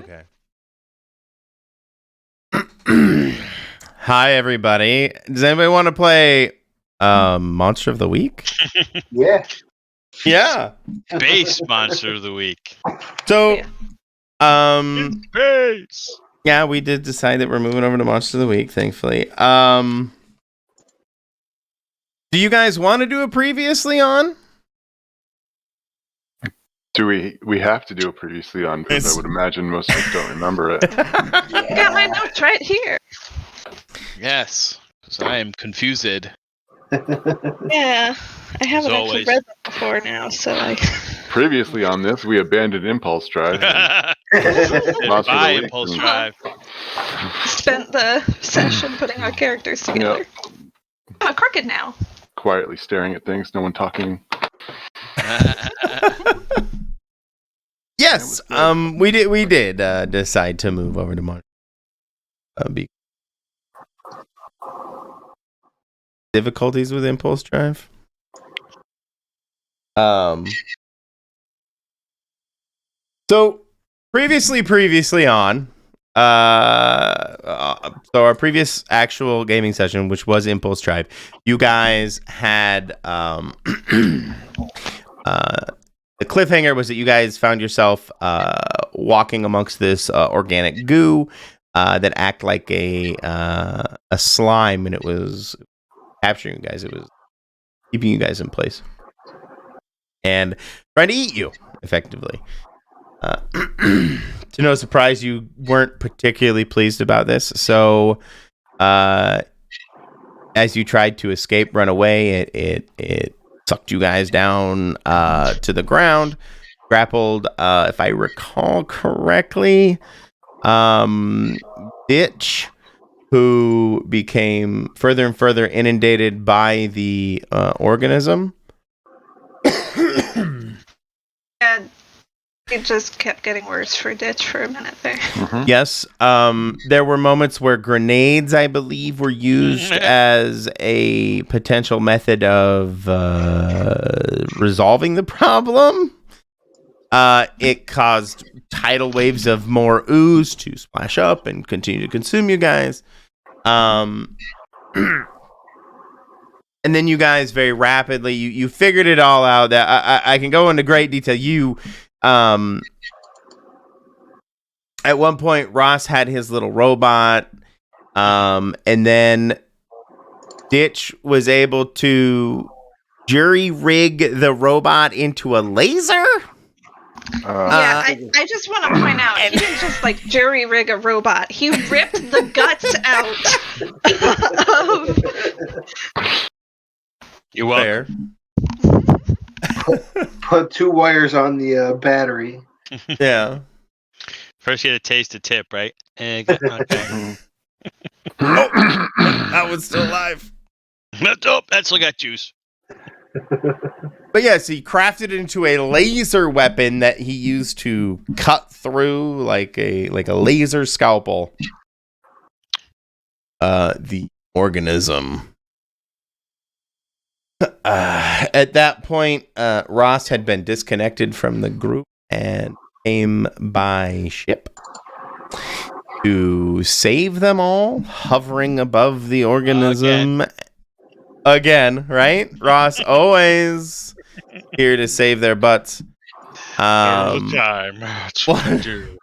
Okay. Hi, everybody. Does anybody want to play Monster of the Week? Yeah. Yeah. Base Monster of the Week. So, Base. yeah, we did decide that we're moving over to Monster of the Week, thankfully. Do you guys want to do a previously on? Do we have to do it previously on? Because I would imagine most of us don't remember it. I got my notes right here. Yes, because I am confused. Yeah, I haven't actually read them before now, so I. Previously on this, we abandoned Impulse Drive. Monster of Bye, the Week Impulse and- Drive. Spent the session putting our characters together. I'm crooked now. Quietly staring at things, no one talking. Yes. We did decide to move over to Monster. Difficulties with Impulse Drive. So previously on, so our previous actual gaming session, which was Impulse Drive, you guys had the cliffhanger was that you guys found yourself walking amongst this organic goo that act like a slime, and it was capturing you guys. It was keeping you guys in place and trying to eat you effectively. To no surprise, you weren't particularly pleased about this. So, as you tried to escape, run away, it sucked you guys down to the ground, grappled. If I recall correctly, Bitch, who became further and further inundated by the organism. And it just kept getting worse for Ditch for a minute there. Mm-hmm. Yes. There were moments where grenades, I believe, were used as a potential method of resolving the problem. It caused tidal waves of more ooze to splash up and continue to consume you guys. And then you guys very rapidly, you figured it all out. That I can go into great detail. You, at one point, Ross had his little robot, and then Ditch was able to jury rig the robot into a laser. Yeah, I just want to point out, he didn't just like jury rig a robot. He ripped the guts out of. You're welcome. Put 2 wires on the battery. Yeah. First, you get a taste of tip, right? Okay. That one's still alive. Oh, that still got juice. But yes, he crafted it into a laser weapon that he used to cut through like a laser scalpel. The organism. At that point, Ross had been disconnected from the group and came by ship to save them all, hovering above the organism. Again, right? Ross always here to save their butts. All the time. That's what I do.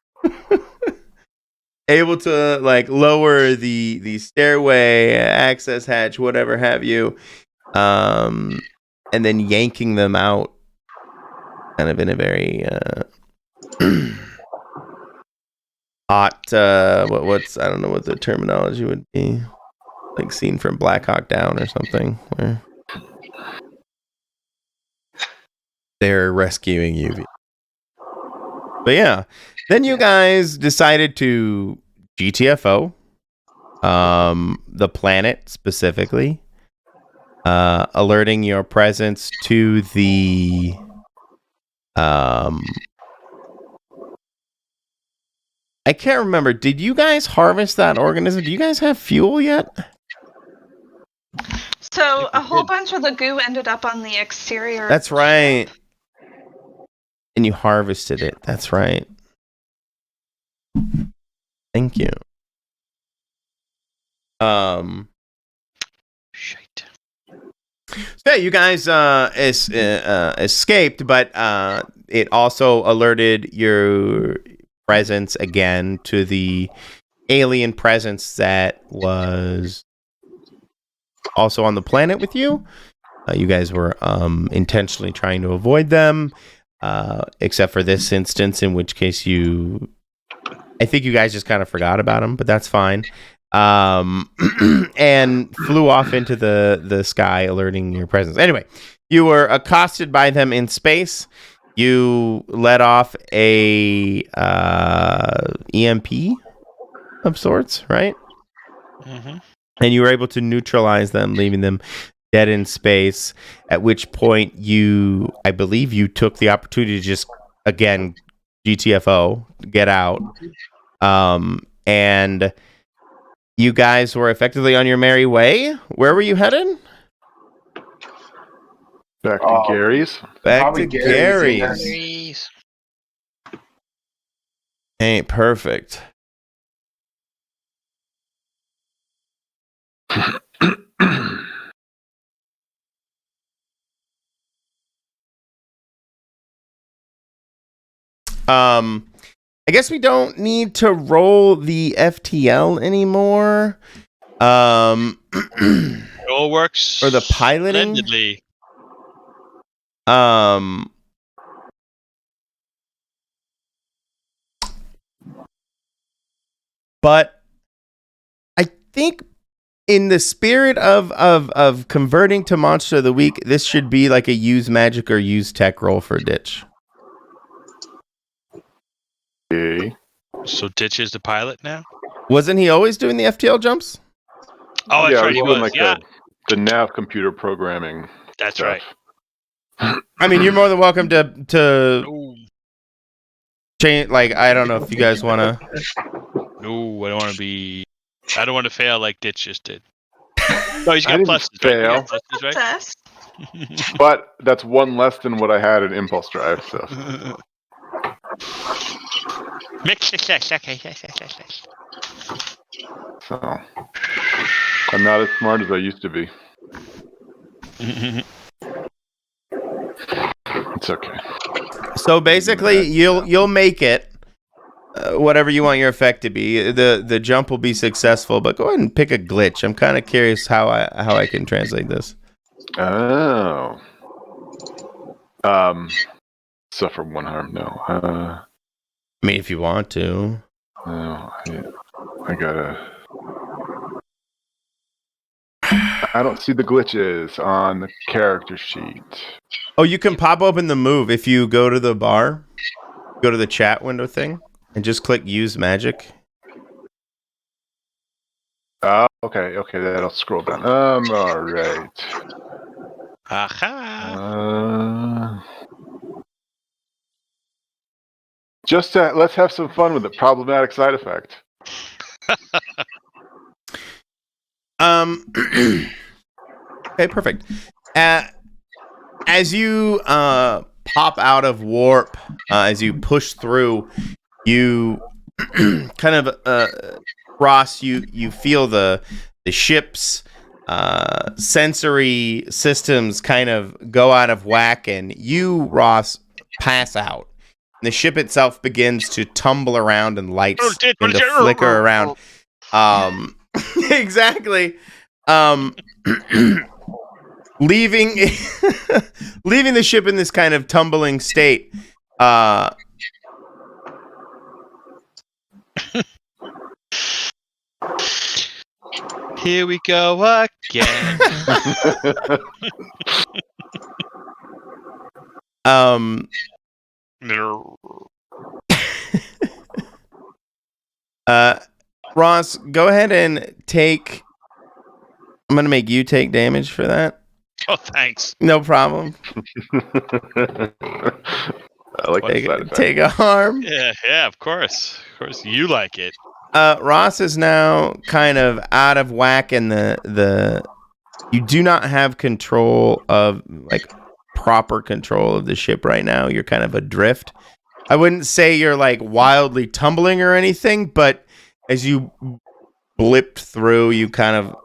Able to like lower the stairway, access hatch, whatever have you, and then yanking them out, kind of in a very hot. What's I don't know what the terminology would be. Like scene from Black Hawk Down or something, where they're rescuing you. But yeah, then you guys decided to GTFO, the planet specifically, alerting your presence to the I can't remember. Did you guys harvest that organism? Do you guys have fuel yet? So a whole bunch of the goo ended up on the exterior. That's right. And you harvested it. That's right. Thank you. Shite. So you guys escaped, but it also alerted your presence again to the alien presence that was also on the planet with you. You guys were intentionally trying to avoid them, except for this instance, in which case I think you guys just kind of forgot about them, but that's fine. And flew off into the sky, alerting your presence. Anyway, you were accosted by them in space. You let off a EMP of sorts, right? Mm-hmm. And you were able to neutralize them, leaving them dead in space. At which point I believe you took the opportunity to just, again, GTFO, get out. And you guys were effectively on your merry way. Where were you headed? Back to Gary's. Back to Gary's. Gary's. Hey, perfect. I guess we don't need to roll the FTL anymore. It all works. Or the piloting. Splendidly. But I think in the spirit of converting to Monster of the Week, this should be like a use magic or use tech roll for Ditch. Okay. So Ditch is the pilot now? Wasn't he always doing the FTL jumps? Oh, that's right, he doing was. Yeah. the nav computer programming. That's stuff. right. I mean, you're more than welcome to No, change. Like, I don't know if you guys want to. no, I don't want to fail like Ditch just did. No, he's I got didn't pluses, fail. right? He's got pluses, right? Success. But that's one less than what I had in Impulse Drive, so. Mixed success. Okay. So I'm not as smart as I used to be. It's okay. So basically, you'll make it. Whatever you want your effect to be, the jump will be successful. But go ahead and pick a glitch. I'm kind of curious how I can translate this. Oh. Suffer one harm. No. I mean, if you want to. No. I gotta. I don't see the glitches on the character sheet. Oh, you can pop open the move if you go to the bar, go to the chat window thing, and just click use magic. Okay, that'll scroll down. All right. Aha. Let's have some fun with the problematic side effect. Okay, perfect. As you pop out of warp, as you push through, you kind of Ross, you feel the ship's sensory systems kind of go out of whack, and you, Ross, pass out. The ship itself begins to tumble around, and lights begin to flicker around. Exactly. Leaving the ship in this kind of tumbling state. Here we go again. Ross, go ahead and take. I'm gonna make you take damage for that. Oh, thanks. No problem. I like that side effect. Take a harm. Yeah, of course. Of course, you like it. Ross is now kind of out of whack, and you do not have control of proper control of the ship right now. You're kind of adrift. I wouldn't say you're wildly tumbling or anything, but as you blipped through, you kind of,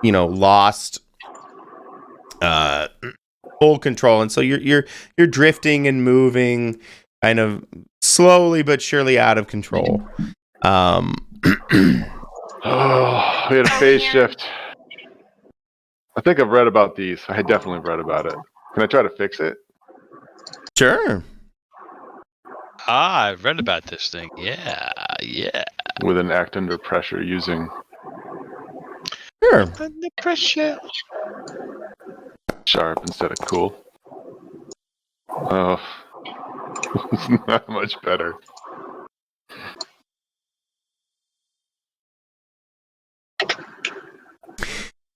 lost full control, and so you're drifting and moving, kind of slowly but surely out of control. Oh, we had a phase shift. I think I've read about these. I definitely read about it. Can I try to fix it? Sure. I've read about this thing. Yeah. With an act under pressure using Sure. Under pressure. sharp instead of cool. Oh, it's not much better.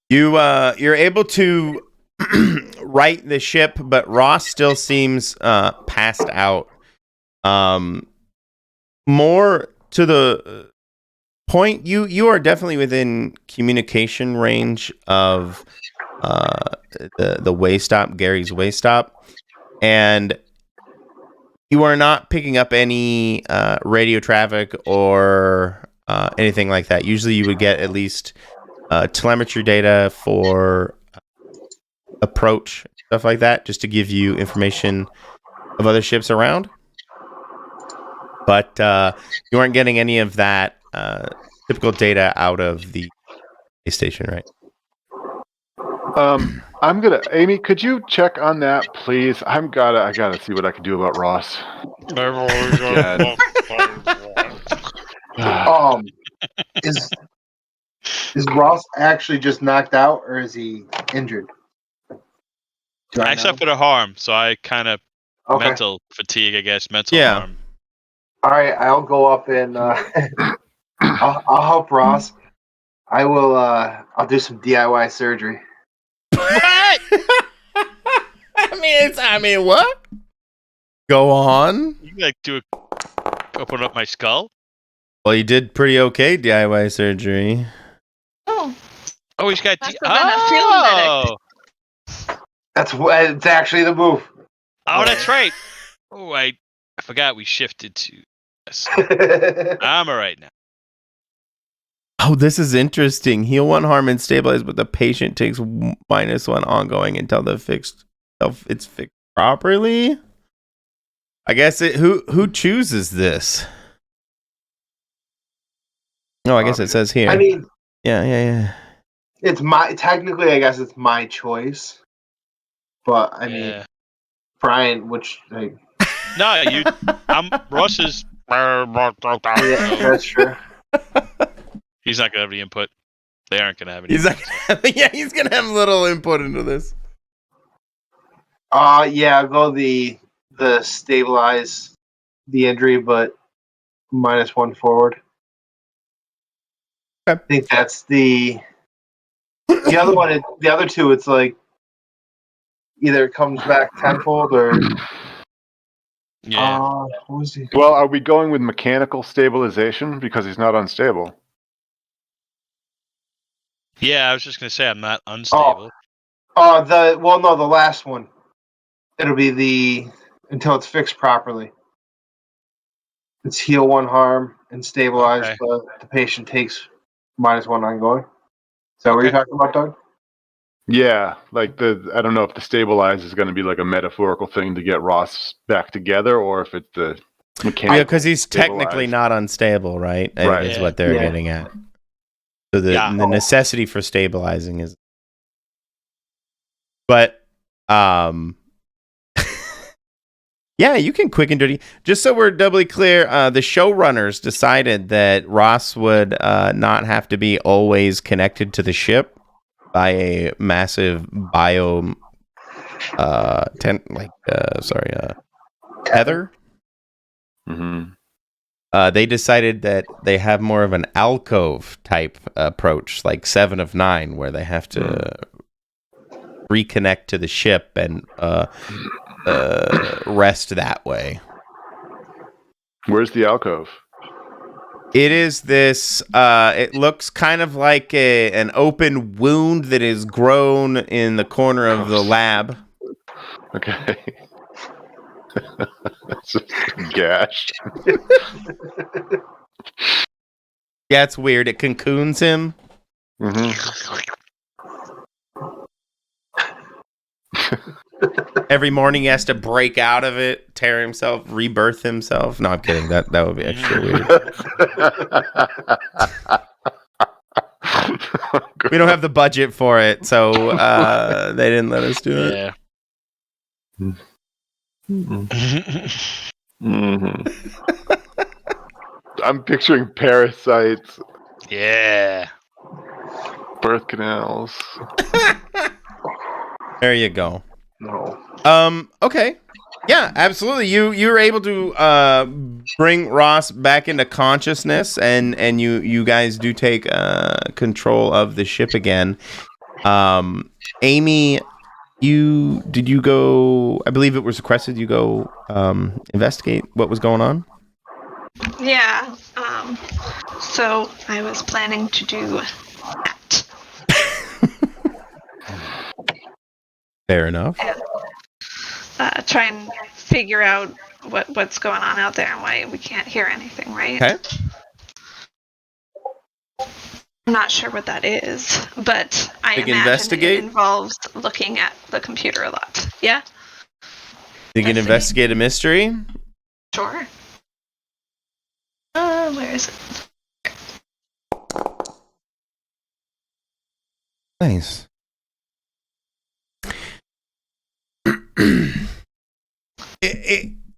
You're able to right the ship, but Ross still seems passed out. More to the point, you are definitely within communication range of the way stop, Gary's way stop, and you are not picking up any radio traffic or anything like that. Usually, you would get at least telemetry data for approach, stuff like that, just to give you information of other ships around. But you aren't getting any of that typical data out of the space station, right? Amy, could you check on that, please? I gotta see what I can do about Ross. Is Ross actually just knocked out, or is he injured? I suffered a harm, so I kind of Okay. mental fatigue, I guess. Mental Yeah. harm. All right, I'll go up and I'll help Ross. I will. I'll do some DIY surgery. What? I mean, what? Go on. You like open up my skull? Well, you did pretty okay DIY surgery. Oh, he's got. Must have been a field It's actually the move. Oh, that's right. Oh, I forgot we shifted to. Yes. I'm all right now. Oh, this is interesting. Heal 1 harm and stabilize, but the patient takes -1 ongoing until it's fixed properly. I guess who chooses this? No, I guess it says here. I mean, yeah. it's technically, I guess it's my choice. But I mean, Brian, No, I'm Ross's. Yeah, that's true. He's not gonna have any input. They aren't gonna have any. He's gonna have little input into this. Yeah, I'll go the stabilize the injury, but -1 forward. Okay. I think that's the other one. The other two, it's like either it comes back tenfold or. Yeah. What was he? Well, are we going with mechanical stabilization because he's not unstable? Yeah, I was just gonna say I'm not unstable. The last one. It'll be until it's fixed properly. It's heal 1 harm and stabilize, but the patient takes -1 ongoing. Is that what you're talking about, Doug? Yeah, like I don't know if the stabilize is going to be like a metaphorical thing to get Ross back together, or if it's the mechanical. Yeah, because he's technically not unstable, right? Right. Is what they're getting at. So the necessity for stabilizing is. But, yeah, you can quick and dirty. Just so we're doubly clear, the showrunners decided that Ross would not have to be always connected to the ship by a massive tether. Mm-hmm. They decided that they have more of an alcove type approach, like 7 of 9, where they have to reconnect to the ship and rest that way. Where's the alcove? It is this. It looks kind of like an open wound that is grown in the corner of the lab. Okay. It's just a gash. Yeah, it's weird. It cocoons him. Every morning he has to break out of it, tear himself, rebirth himself. No, I'm kidding. That would be extra weird. We don't have the budget for it, so they didn't let us do it. I'm picturing parasites. Yeah. Birth canals. There you go. No. Okay. Yeah, absolutely. You were able to bring Ross back into consciousness, and you guys do take control of the ship again. Amy, did you go? I believe it was requested you go investigate what was going on. Yeah. So I was planning to do that. Fair enough. And, try and figure out what's going on out there and why we can't hear anything, right? Okay. I'm not sure what that is, but I imagine investigate? it involves looking at the computer a lot. Yeah? You can investigate a mystery? Sure. Where is it? Nice.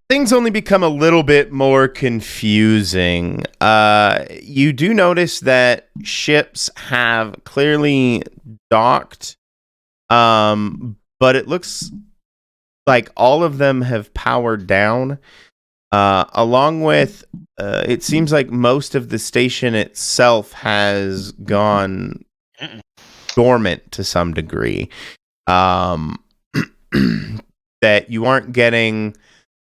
Things only become a little bit more confusing. You do notice that ships have clearly docked, but it looks like all of them have powered down. Along with, it seems like most of the station itself has gone dormant to some degree. That you aren't getting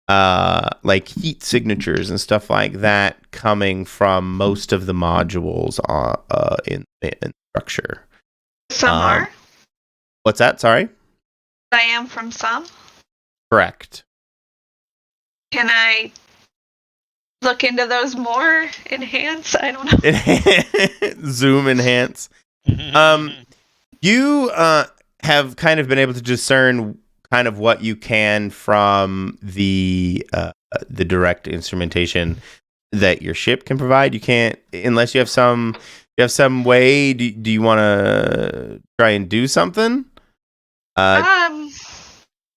like heat signatures and stuff like that coming from most of the modules in structure. Some are? What's that? Sorry? I am from some? Correct. Can I look into those more? Enhance? I don't know. Zoom enhance. You have kind of been able to discern kind of what you can from the direct instrumentation that your ship can provide. You can't unless you have some way. Do you want to try and do something?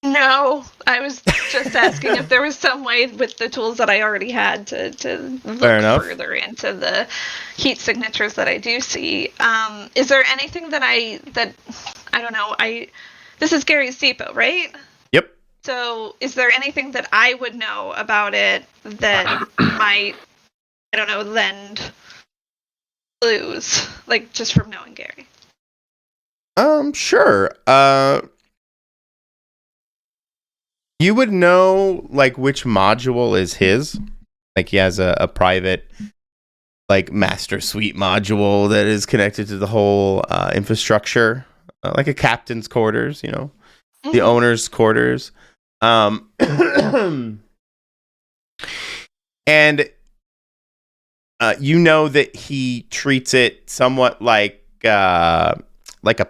No. I was just asking if there was some way with the tools that I already had to look further into the heat signatures that I do see. Is there anything that I don't know? This is Gary's depot, right? Yep. So, is there anything that I would know about it that might, I don't know, lend clues, like just from knowing Gary? Sure. You would know like which module is his. Like he has a private like master suite module that is connected to the whole infrastructure, like a captain's quarters, you know, the owner's quarters. And you know that he treats it somewhat like a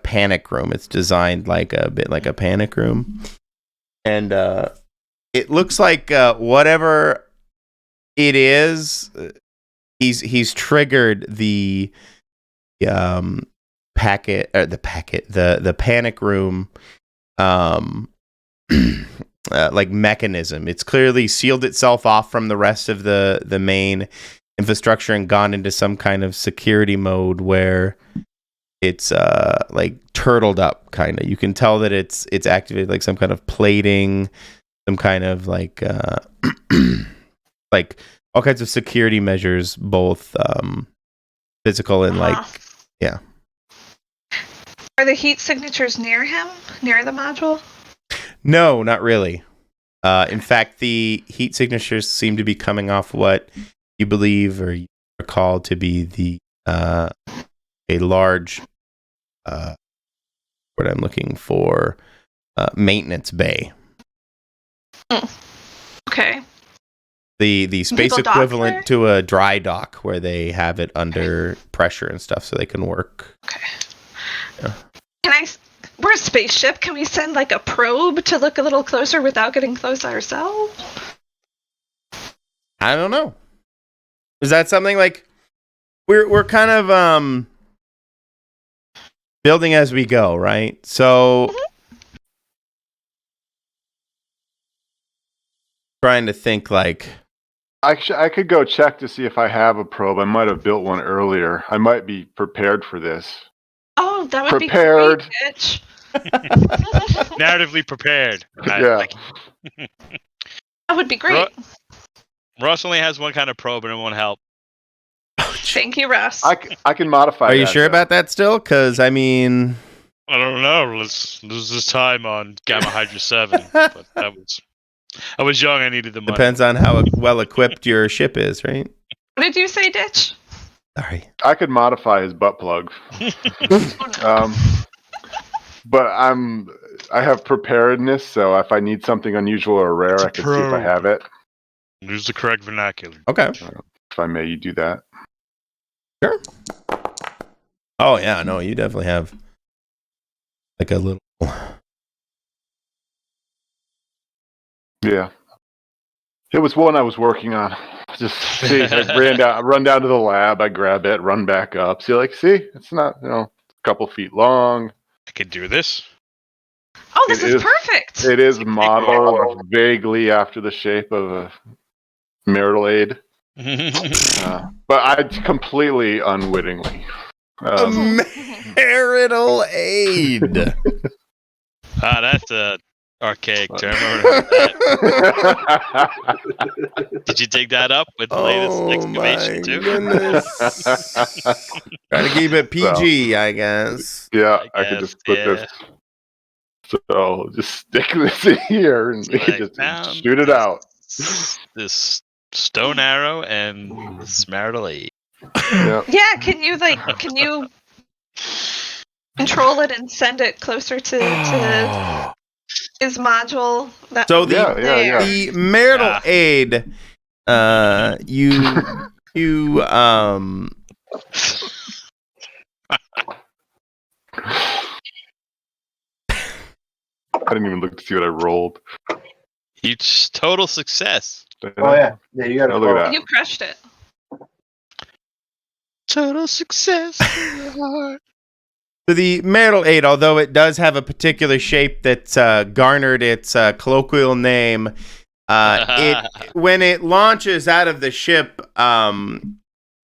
panic room. It's designed like a bit like a panic room. And it looks like whatever it is, he's triggered the panic room like mechanism. It's clearly sealed itself off from the rest of the main infrastructure and gone into some kind of security mode where it's like turtled up kind of. You can tell that it's activated like some kind of plating, some kind of like like all kinds of security measures, both physical and like yeah. Are the heat signatures near him? Near the module? No, not really. In fact, the heat signatures seem to be coming off what you believe or you recall to be the a large what I'm looking for maintenance bay. Okay. The space People dock equivalent there? to a dry dock where they have it under pressure and stuff so they can work. Okay. Yeah. We're a spaceship. Can we send like a probe to look a little closer without getting close ourselves? I don't know. Is that something like we're kind of building as we go, right? So trying to think like I could go check to see if I have a probe. I might have built one earlier. I might be prepared for this. Oh, that would Prepared. be great, bitch. Narratively prepared. Yeah. That would be great. Ross only has one kind of probe and it won't help. Thank you, Russ. I can modify. Are you that, sure though. about that still? Because I mean, I don't know. Let's lose this time on Gamma Hydra 7. But I was young. I needed the money. depends on how well equipped your ship is, right? What did you say, Ditch? Sorry. I could modify his butt plug. But I have preparedness, so if I need something unusual or rare, I can see if I have it. Use the correct vernacular. Okay. If I may, you do that. Sure. Oh yeah, no, you definitely have like a little. Yeah. It was one I was working on. Just see, I run down to the lab, I grab it, run back up. See, it's not, a couple feet long. I could do this. Oh, this is perfect. It is modeled vaguely after the shape of a marital aid. But I completely unwittingly. A marital aid. That's a archaic term. Did you dig that up with the latest excavation too? Goodness. Trying to keep it PG, I guess. Yeah, I could just put this. So just stick this in here and we can just shoot it out. This stone arrow and this marital aid. Yeah. Yeah, can you control it and send it closer to his module? So the marital aid, you I didn't even look to see what I rolled. Huge total success. Oh yeah, you got to look at that. You crushed it. Total success. So the marital aid, although it does have a particular shape that's garnered its colloquial name, when it launches out of the ship,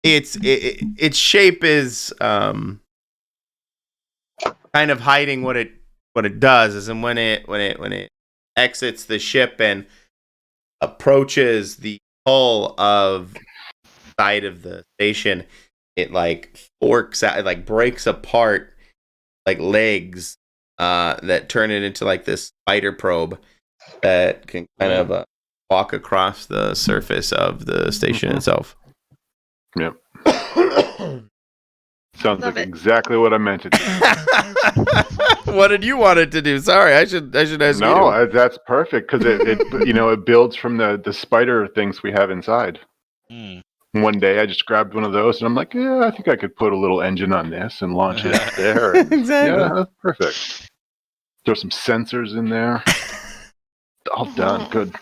its shape is kind of hiding what it does. Is and when it exits the ship and approaches the hull of the side of the station, it like forks out, it like breaks apart like legs that turn it into like this spider probe that can kind of walk across the surface of the station itself. Yep. Sounds like exactly what I meant it to do. What did you want it to do? Sorry, I should ask you. No, that's perfect because it builds from the spider things we have inside. One day I just grabbed one of those and I'm like, yeah, I think I could put a little engine on this and launch it there. And, Exactly. Yeah, that's perfect. Throw some sensors in there. All done. Good.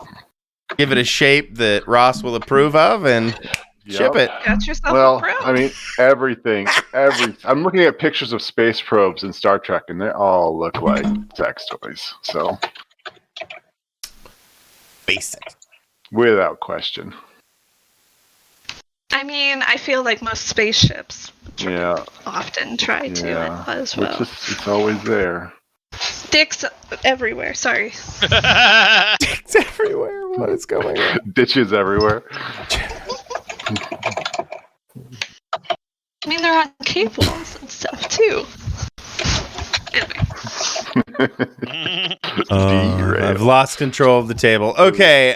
Give it a shape that Ross will approve of and ship it. Got yourself a probe. I mean, everything. I'm looking at pictures of space probes in Star Trek, and they all look like sex toys. So, basic, without question. I mean, I feel like most spaceships often try to as well. It's always there. Dicks everywhere. Sorry. Dicks everywhere. What is going on? Ditches everywhere. I mean, they're on cables and stuff too. Anyway. I've lost control of the table. Okay.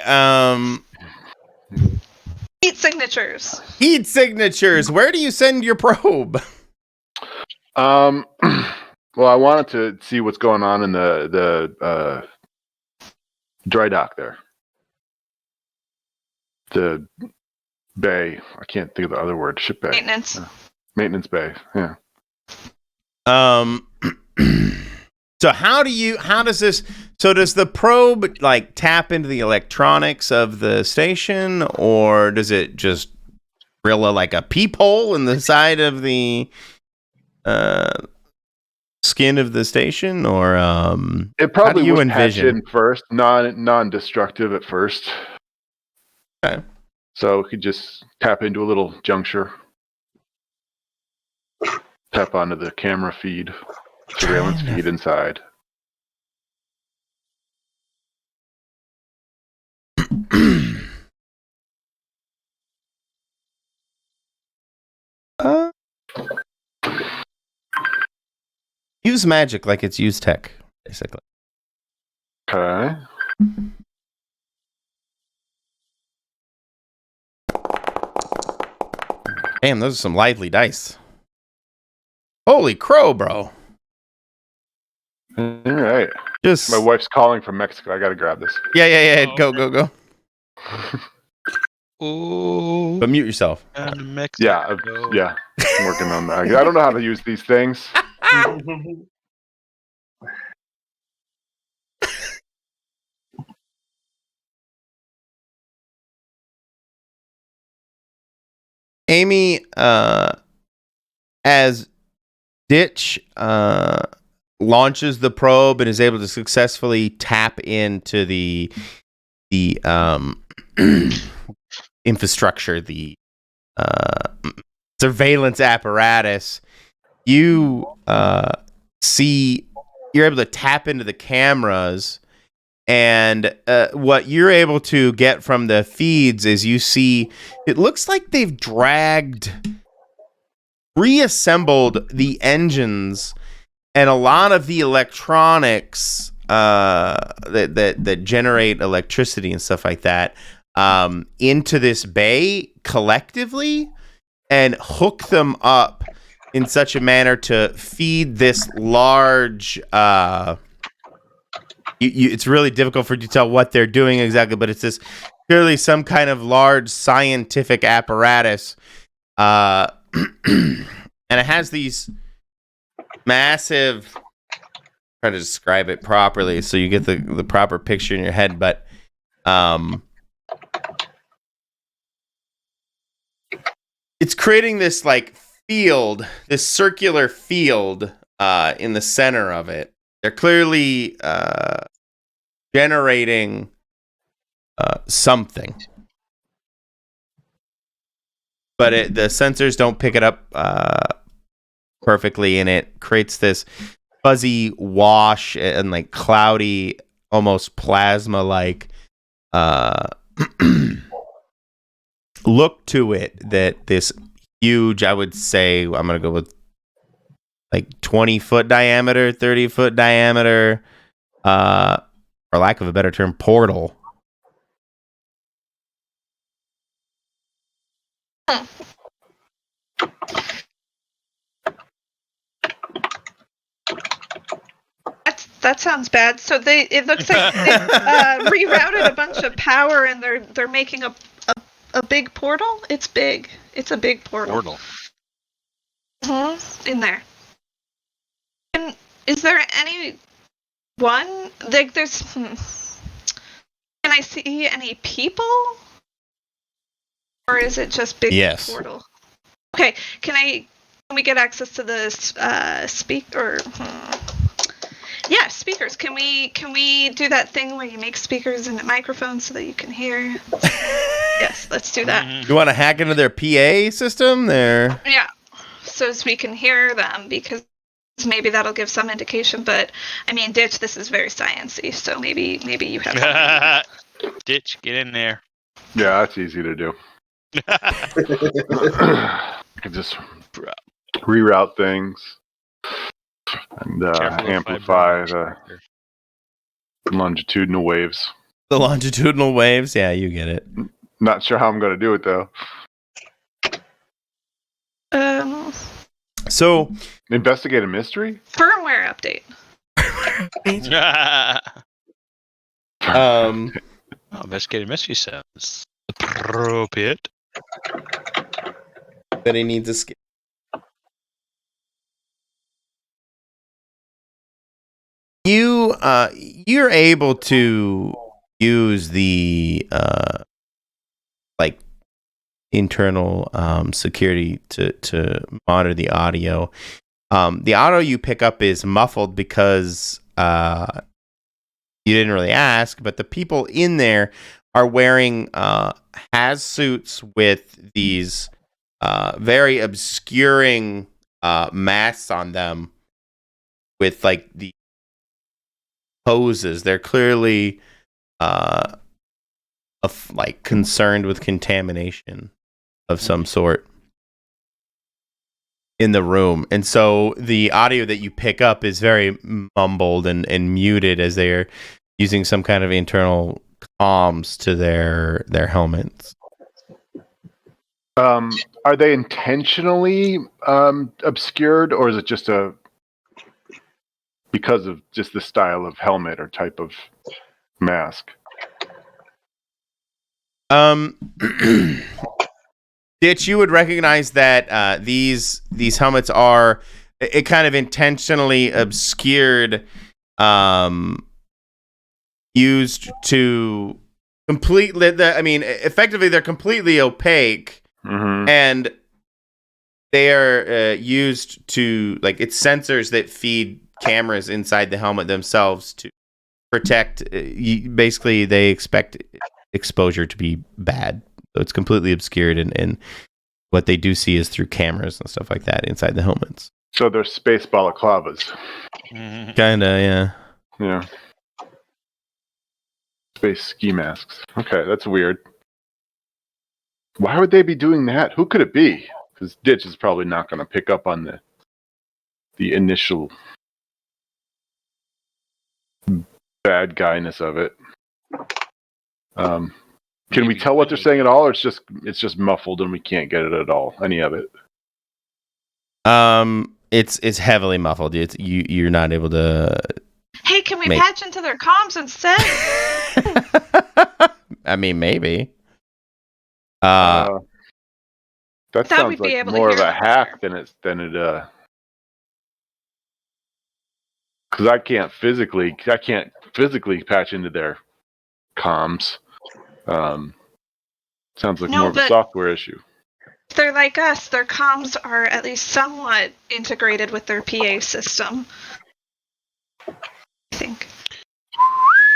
Heat signatures. Heat signatures. Where do you send your probe? Well, I wanted to see what's going on in the dry dock there. the bay. I can't think of the other word. Ship bay. Maintenance. Maintenance bay. Yeah. So does the probe like tap into the electronics of the station, or does it just drill like a peephole in the side of the skin of the station, or it probably how do you would envision patch in first, non-destructive at first. Okay. So it could just tap into a little juncture, tap onto the camera feed, surveillance feed inside. Use magic like it's use tech, basically. Okay. Damn, those are some lively dice. Holy crow, bro. All right. Just My wife's calling from Mexico. I gotta grab this. Yeah. Oh, Go. Ooh. But mute yourself. Yeah. I'm working on that. I don't know how to use these things. Amy, as Ditch launches the probe and is able to successfully tap into the infrastructure, the surveillance apparatus, you're able to tap into the cameras, and what you're able to get from the feeds is you see it looks like they've reassembled the engines and a lot of the electronics that generate electricity and stuff like that into this bay collectively, and hook them up in such a manner to feed this large it's really difficult for you to tell what they're doing exactly, but it's this clearly some kind of large scientific apparatus, and it has these massive, try to describe it properly so you get the proper picture in your head, but it's creating this like field, this circular field in the center of it. They're clearly generating something, but the sensors don't pick it up perfectly, and it creates this fuzzy wash and like cloudy, almost plasma-like look to it. That this huge, I would say, I'm gonna go with like 20-foot diameter, 30-foot diameter, for lack of a better term, portal. That sounds bad. So it looks like they rerouted a bunch of power, and they're making a big portal. It's big. It's a big portal. In there. And is there any one like there's? Can I see any people, or is it just big portal? Okay. Can we get access to the speaker? Yeah, speakers. Can we do that thing where you make speakers and microphones so that you can hear? Yes, let's do that. You want to hack into their PA system there? Yeah, so as we can hear them, because maybe that'll give some indication. But I mean, Ditch, this is very sciencey, so maybe you have. Ditch, get in there. Yeah, that's easy to do. I can just reroute things and amplify the longitudinal waves. The longitudinal waves? Yeah, you get it. Not sure how I'm going to do it, though. So... Investigate a mystery? Firmware update. Investigative mystery sounds. Appropriate. But he needs a skill. You're able to use the like internal security to monitor the audio. The audio you pick up is muffled because you didn't really ask, but the people in there are wearing haz suits with these very obscuring masks on them with like the poses. They're clearly like concerned with contamination of some sort in the room. And so the audio that you pick up is very mumbled and muted as they're using some kind of internal comms to their helmets. Are they intentionally obscured, or is it just because of just the style of helmet or type of mask? Ditch, you would recognize that these helmets are it kind of intentionally obscured, used to completely. Effectively, they're completely opaque, and they are used to it's sensors that feed cameras inside the helmet themselves to protect. Basically, they expect exposure to be bad. So it's completely obscured, and what they do see is through cameras and stuff like that inside the helmets. So they're space balaclavas. Kinda, yeah. Yeah. Space ski masks. Okay, that's weird. Why would they be doing that? Who could it be? Because Ditch is probably not going to pick up on the initial bad guyness of it. Can we tell what they're saying at all, or it's just muffled and we can't get it at all? Any of it? It's heavily muffled. You're not able to. Hey, can we patch into their comms instead? I mean, maybe. That sounds we'd be like able to more of hear a hack than it. Because I can't physically patch into their comms. Sounds like more of a software issue. They're like us. Their comms are at least somewhat integrated with their PA system. I think.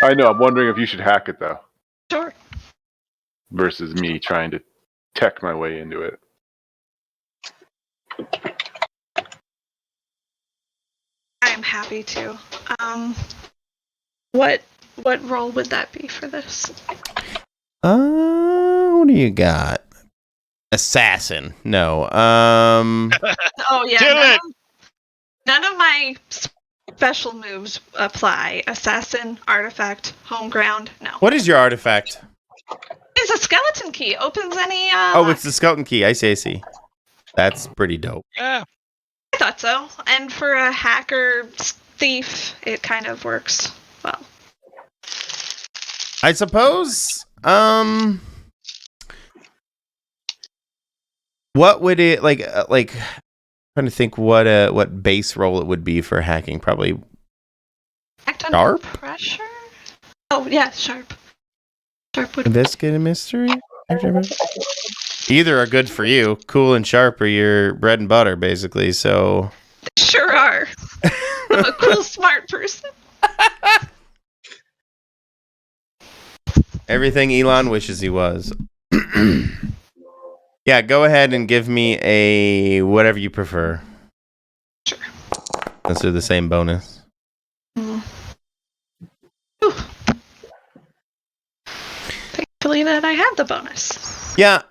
I know. I'm wondering if you should hack it, though. Sure. Versus me trying to tech my way into it. I'm happy to. What role would that be for this? What do you got? Assassin. No. Oh yeah. Do None of my special moves apply. Assassin, artifact, home ground. No. What is your artifact? It's a skeleton key. Opens any. It's the skeleton key. I see. That's pretty dope. Yeah. I thought so. And for a hacker thief, it kind of works well. I suppose. What would it like? Trying to think what base role it would be for hacking. Probably Act under sharp. Pressure. Oh yeah, sharp. Sharp would. Investigate a mystery. Either are good for you. Cool and sharp are your bread and butter, basically. So. Sure are. I'm a cool, smart person. Everything Elon wishes he was. Yeah, go ahead and give me a whatever you prefer. Sure. Let's do the same bonus. Thankfully that I have the bonus. Yeah,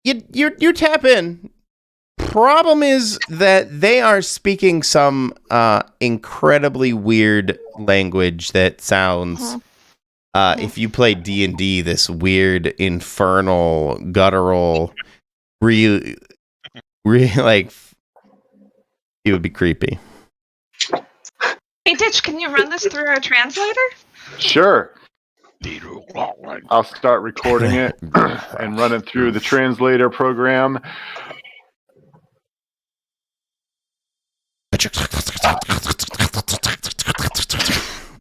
you tap in. Problem is that they are speaking some incredibly weird language that sounds if you play D&D, this weird infernal guttural really like it would be creepy. Hey Ditch, can you run this through our translator? Sure. I'll start recording it and run it through the translator program.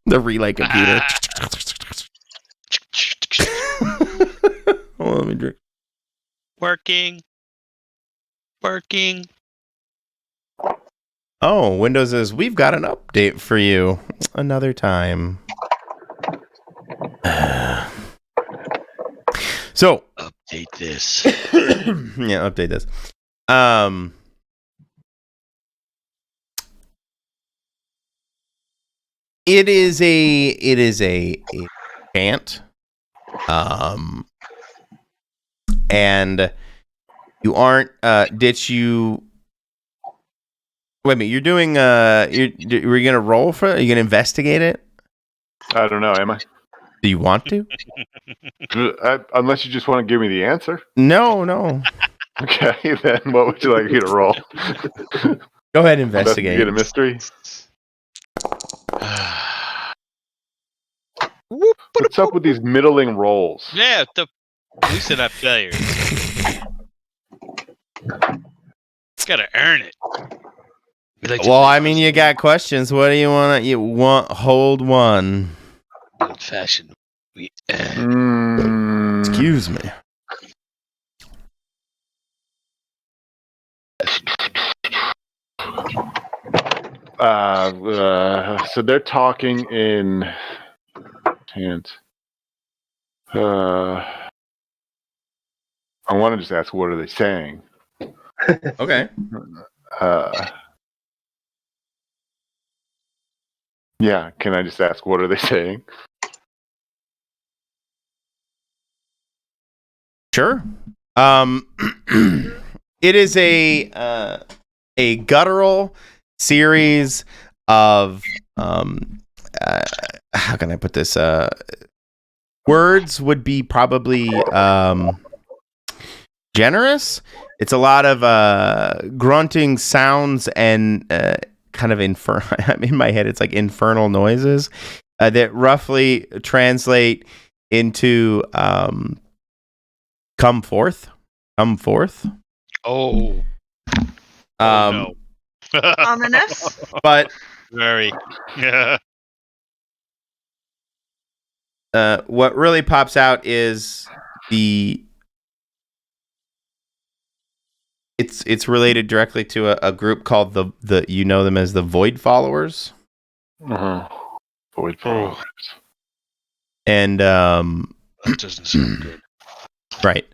The relay computer. Hold on, let me drink. Working. Oh, Windows says we've got an update for you another time. So Update this. yeah, update this. It is a chant. And you aren't ditch you. Wait a minute, you're doing were you gonna roll for it? Are you gonna investigate it? I don't know, am I? Do you want to? Unless you just want to give me the answer. No. Okay, then what would you like me to roll? Go ahead, investigate. Get a mystery. What's up with these middling rolls? Yeah, at least they're not failures. Gotta earn it. Well, I mean, you got questions. What do you want? You want hold one. Old fashioned. Excuse me. So they're talking in chant. I want to just ask, what are they saying? Okay. Yeah, can I just ask, what are they saying? Sure. It is a guttural series of how can I put this? Words would be probably generous. It's a lot of grunting sounds and kind of in my head, it's like infernal noises that roughly translate into come forth. Oh. No. Ominous. But very. Yeah. What really pops out is it's related directly to a group called the you know them as the Void Followers. Void Followers. And that doesn't sound good. Right.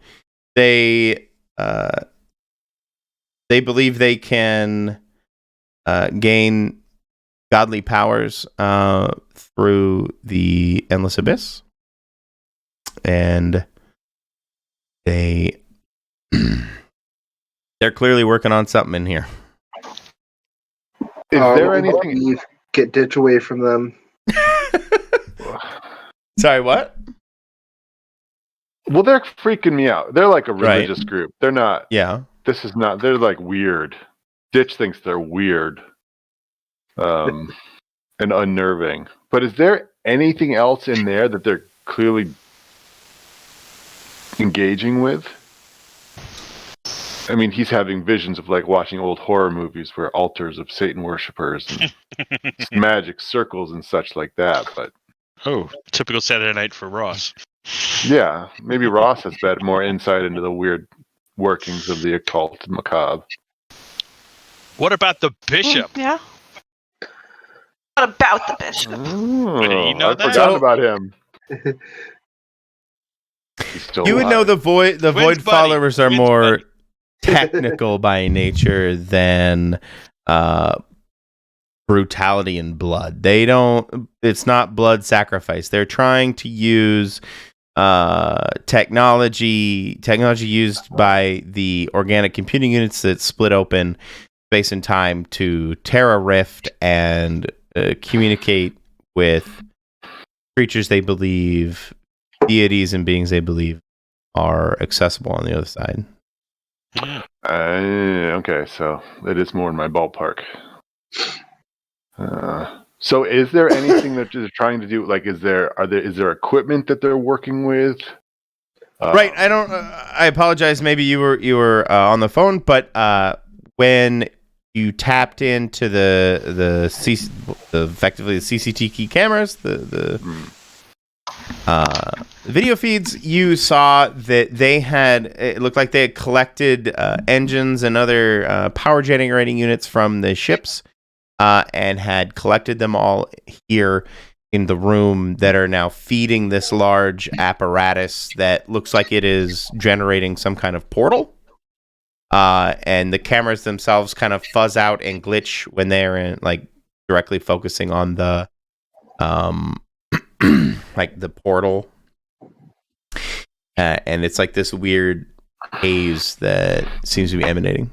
They believe they can gain godly powers through the Endless Abyss. And they're clearly working on something in here. Is there anything? Get ditch away from them. Sorry, what? Well, they're freaking me out. They're like a religious group. They're not. Yeah. This is not. They're like weird. Ditch thinks they're weird, and unnerving. But is there anything else in there that they're clearly engaging with? I mean, he's having visions of like watching old horror movies where altars of Satan worshippers and magic circles and such like that. But typical Saturday night for Ross. Yeah, maybe Ross has more insight into the weird workings of the occult and macabre. What about the bishop? Yeah. What about the bishop? I forgot about him. You would know the Void Followers are more technical by nature than brutality and blood. It's not blood sacrifice. They're trying to use technology used by the organic computing units that split open space and time to tear a rift and communicate with creatures they believe, deities and beings they believe are accessible on the other side. Okay, so it is more in my ballpark. So, is there anything that they're trying to do? Like, is there equipment that they're working with? Right. I don't. I apologize. Maybe you were on the phone, but when you tapped into the effectively the CCTV cameras, the video feeds, you saw that they had. It looked like they had collected engines and other power generating units from the ships, and had collected them all here in the room that are now feeding this large apparatus that looks like it is generating some kind of portal. And the cameras themselves kind of fuzz out and glitch when they're in, like, directly focusing on the like the portal. And it's like this weird haze that seems to be emanating.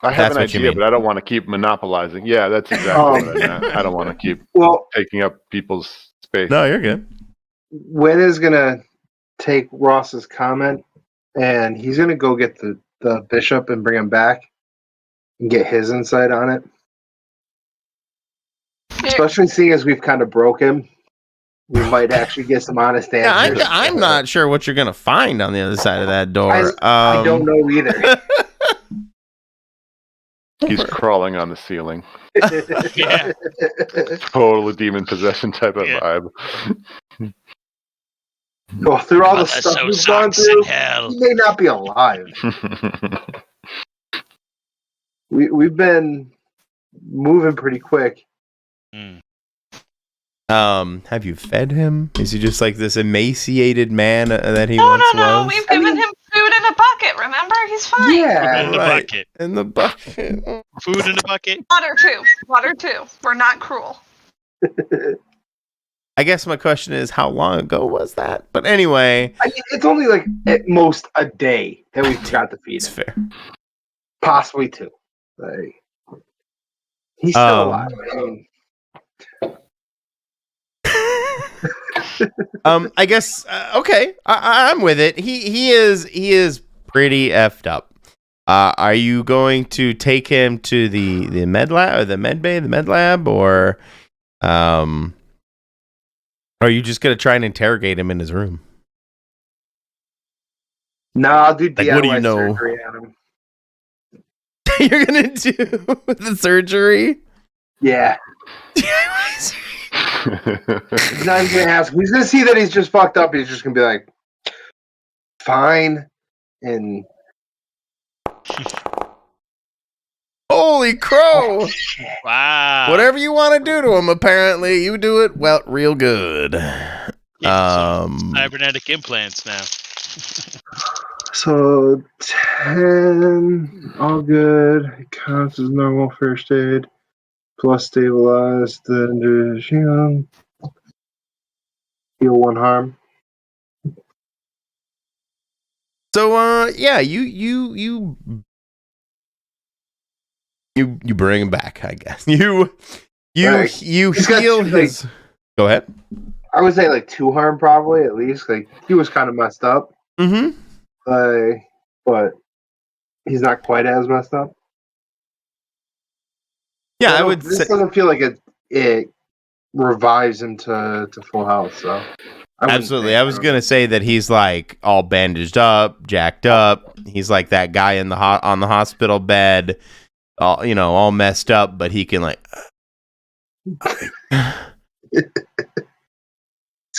I have an idea, but I don't want to keep monopolizing. Yeah, that's exactly what I meant. I don't want to keep taking up people's space. No, you're good. Wynn is going to take Ross's comment, and he's going to go get the bishop and bring him back and get his insight on it. Especially seeing as we've kind of broke him, we might actually get some honest answers. Yeah, I'm not sure what you're going to find on the other side of that door. I don't know either. He's crawling on the ceiling. Yeah. Total demon possession type of vibe. Well, through all the stuff we've gone through, he may not be alive. We've been moving pretty quick. Have you fed him? Is he just like this emaciated man that he once was? No. We've given him food in a bucket. Remember, he's fine. Yeah, in the bucket. In the bucket. Food in the bucket. Water too. We're not cruel. I guess my question is, how long ago was that? But anyway, I mean, it's only like at most a day that we forgot to feed it's him. fair. Possibly two. Like, he's still alive. I mean, I guess okay. I'm with it. He is pretty effed up. Are you going to take him to the med lab or the med bay, the med lab, or are you just gonna try and interrogate him in his room? No, I'll do DIY what do you know? surgery on him. You're gonna do the surgery? Yeah. He's not even gonna ask. He's gonna see that he's just fucked up. He's just gonna be like, fine. And holy crow! Wow. Whatever you want to do to him, apparently you do it well, real good. Cybernetic implants now. So 10, all good. It counts as normal first aid. Plus stabilized, then heal 1 harm. So yeah, you bring him back, I guess. You heal his. Go ahead. I would say like 2 harm probably at least. Like he was kind of messed up. Mm-hmm. But he's not quite as messed up. Yeah, I would this say. doesn't feel like it revives him to full health. So Absolutely, I was gonna say that he's like all bandaged up, jacked up. He's like that guy in the on the hospital bed, all messed up, but he can like. He's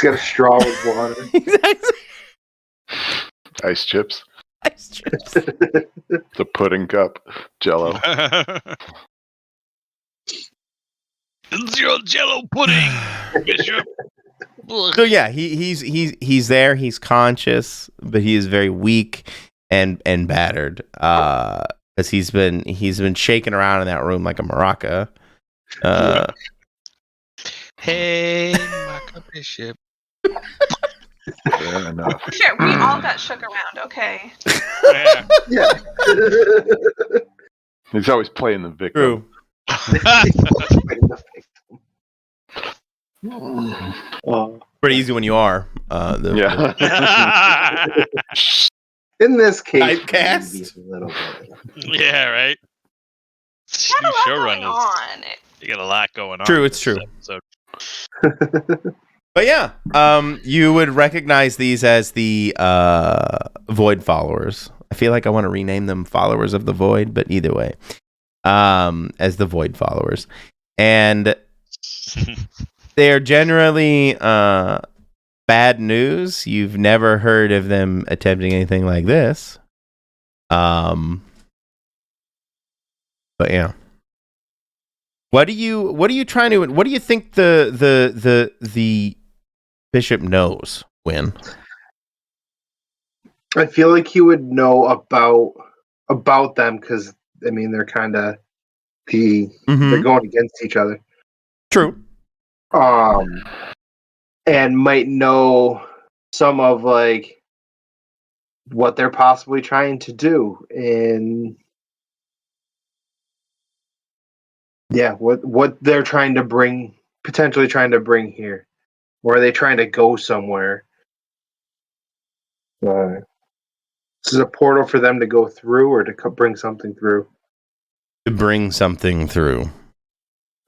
got a straw with water. Exactly. Ice chips. Ice chips. The pudding cup. Jello. It's your Jello pudding, Bishop. So yeah, he's there. He's conscious, but he is very weak and battered. As he's been shaking around in that room like a maraca. Hey, Maka Bishop. Fair enough. Sure, we all got shook around, okay? Yeah. He's always playing the victim. True. Pretty easy when you are. Yeah. In this case, typecast. maybe a little bit. Yeah, right. Got a lot going on. You got a lot going on. True, it's true. But yeah, you would recognize these as the Void followers. I feel like I want to rename them Followers of the Void, but either way, as the Void followers. And they are generally bad news. You've never heard of them attempting anything like this. But yeah. What do you think the bishop knows, Win? I feel like he would know about them because I mean they're kind of they're going against each other. True. And might know some of like what they're possibly trying to do and what they're trying to bring, potentially trying to bring here. Or are they trying to go somewhere? This is a portal for them to go through or to bring something through? To bring something through.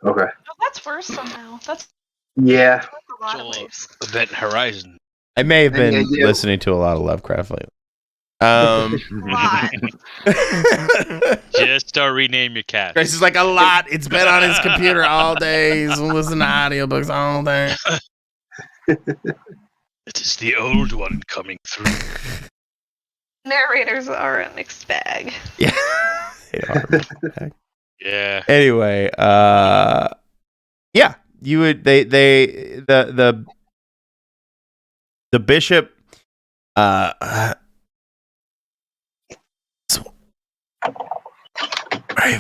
Okay. Oh, that's worse somehow. That's yeah. a lot of waves. Event Horizon. I may have been listening to a lot of Lovecraft lately. Just don't rename your cat. Grace is like a lot. It's been on his computer all day. He's listening to audiobooks all day. It is the old one coming through. Narrators are a mixed bag. Yeah. They are a mixed bag. Yeah. Anyway, yeah, you would the bishop right,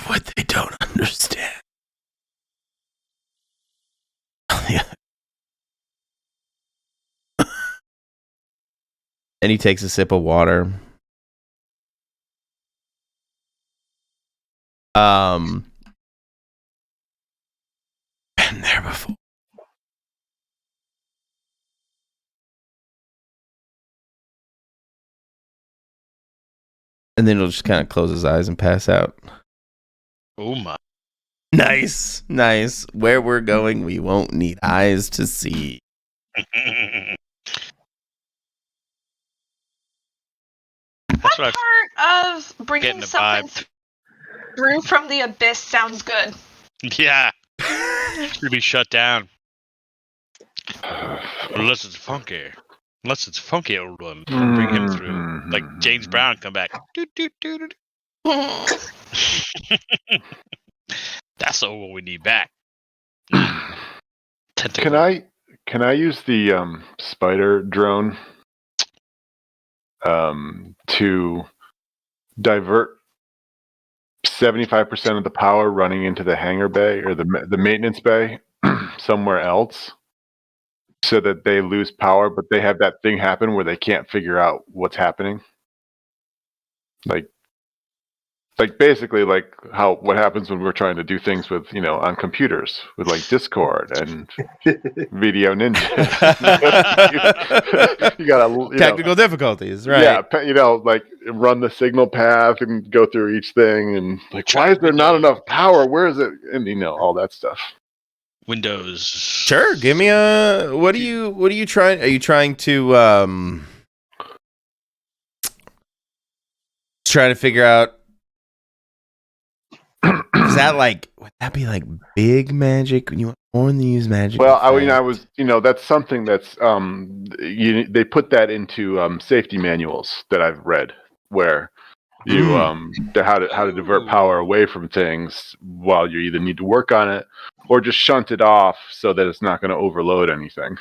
what they don't understand. And he takes a sip of water. Been there before. And then he'll just kind of close his eyes and pass out. Oh my. Nice. Where we're going, we won't need eyes to see. What part of bringing something through from the abyss sounds good? Yeah. Should be shut down. Unless it's funky. Unless it's funky old one. Bring him through. Like James Brown come back. That's the old one we need back. Can I use the spider drone to divert 75% of the power running into the hangar bay or the maintenance bay somewhere else, so that they lose power, but they have that thing happen where they can't figure out what's happening? Like basically like what happens when we're trying to do things with, on computers with like Discord and Video Ninja. you gotta technical difficulties, right? Yeah, like run the signal path and go through each thing and like, why is there not enough power? Where is it? And all that stuff. Windows. Sure. Give me a. What are you trying? Are you trying to trying to figure out? Is that would that be like big magic when you want to use magic? Well, I was, that's something that's they put that into safety manuals that I've read, where you how to divert power away from things while you either need to work on it or just shunt it off so that it's not going to overload anything.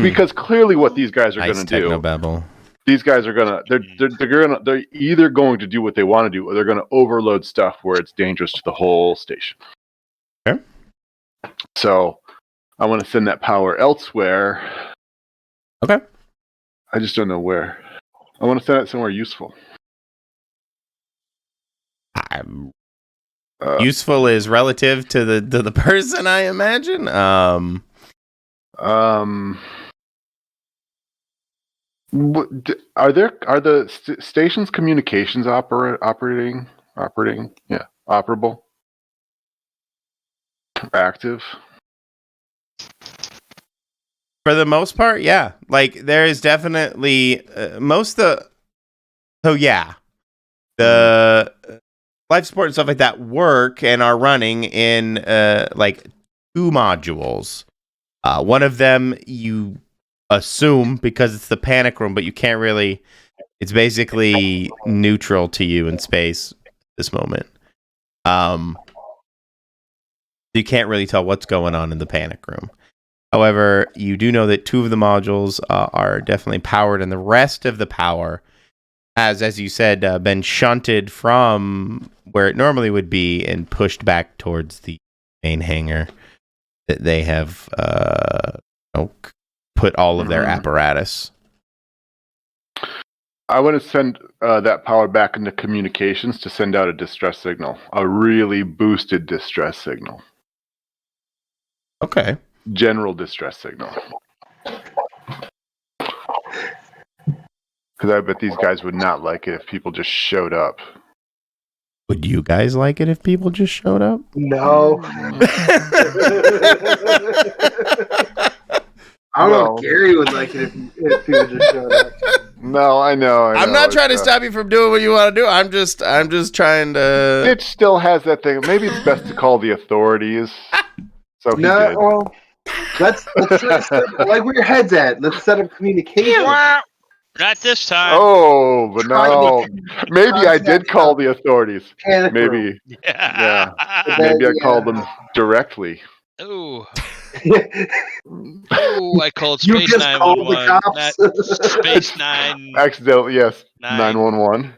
Because clearly, what these guys are going to do. These guys are they're either going to do what they want to do or they're going to overload stuff where it's dangerous to the whole station. Okay. So I want to send that power elsewhere. Okay. I just don't know where. I want to send it somewhere useful. Useful is relative to the person, I imagine. Are the station's communications operating? Yeah, operable. active? For the most part, yeah. Like there is definitely the life support and stuff like that work and are running in like 2 modules. One of them you assume because it's the panic room, but you can't really. It's basically neutral to you in space at this moment. You can't really tell what's going on in the panic room. However, you do know that 2 of the modules are definitely powered, and the rest of the power has, as you said, been shunted from where it normally would be and pushed back towards the main hangar that they have put all of their apparatus. I want to send that power back into communications to send out a distress signal, a really boosted distress signal. Okay. General distress signal. Because I bet these guys would not like it if people just showed up. Would you guys like it if people just showed up? No. I don't know if Gary would like it if people just showed up. No, I know. I'm not trying to stop you from doing what you want to do. I'm just trying to. Stitch still has that thing. Maybe it's best to call the authorities. So he did. Well, let's like where your head's at. Let's set up communication. Not this time. Oh, but no. Maybe I did call the authorities. Maybe. Yeah. Maybe I called them directly. Ooh. Ooh, I called Space You just 911. called the cops? Space 9. Accidentally, yes. 911.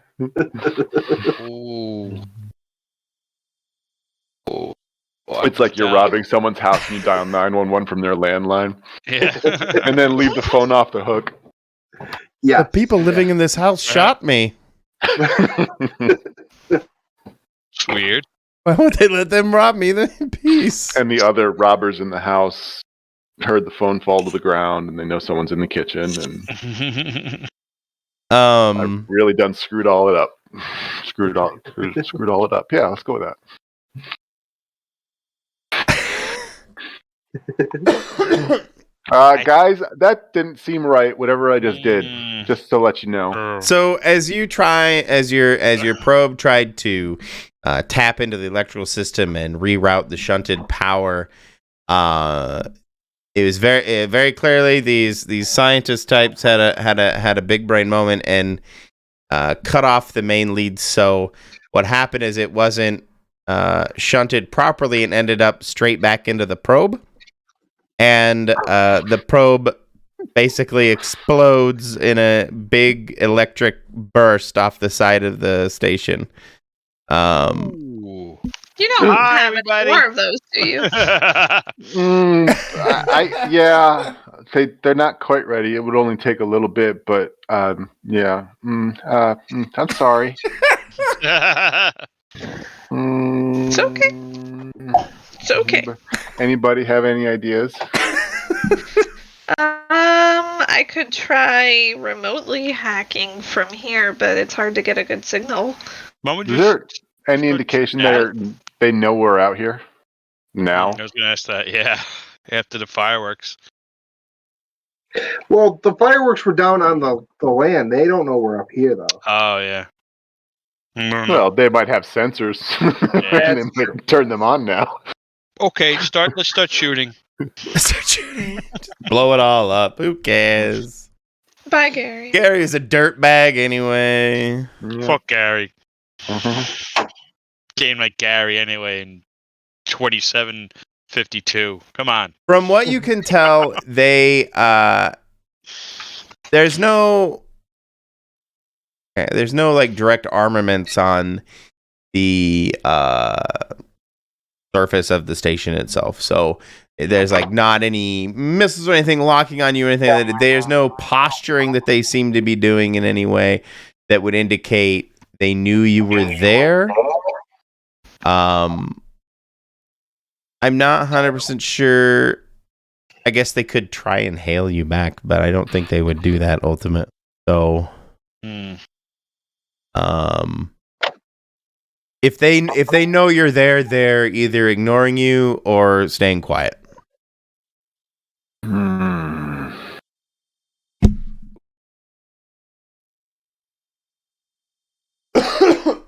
Ooh. Oh, it's like you're robbing someone's house and you dial 911 from their landline. Yeah. And then leave the phone off the hook. Yeah. The people living in this house shot me. It's weird. Why would they let them rob me then in peace? And the other robbers in the house heard the phone fall to the ground and they know someone's in the kitchen and I've really done screwed all it up. Screwed all it up. Yeah, let's go with that. Guys, that didn't seem right. Whatever I just did, just to let you know. So as your probe tried to tap into the electrical system and reroute the shunted power, it was very clearly these scientist types had a big brain moment and cut off the main lead. So what happened is it wasn't shunted properly and ended up straight back into the probe. And the probe basically explodes in a big electric burst off the side of the station. You don't have any more of those, do you? Yeah, they're not quite ready. It would only take a little bit, but yeah. I'm sorry. It's okay. It's okay. Anybody have any ideas? I could try remotely hacking from here, but it's hard to get a good signal. Is there any indication that they know we're out here now? I was going to ask that, yeah. After the fireworks. Well, the fireworks were down on the land. They don't know we're up here, though. Oh, yeah. Well, they might have sensors. And they might turn them on now. Okay, let's start shooting. Blow it all up. Who cares? Bye, Gary. Gary is a dirtbag anyway. Yeah. Fuck Gary. Game like Gary anyway in 2752. Come on. From what you can tell, there's no like direct armaments on the surface of the station itself. So there's like not any missiles or anything locking on you or anything. There's no posturing that they seem to be doing in any way that would indicate they knew you were there. I'm not 100% sure. I guess they could try and hail you back, but I don't think they would do that ultimately. If they know you're there, they're either ignoring you or staying quiet.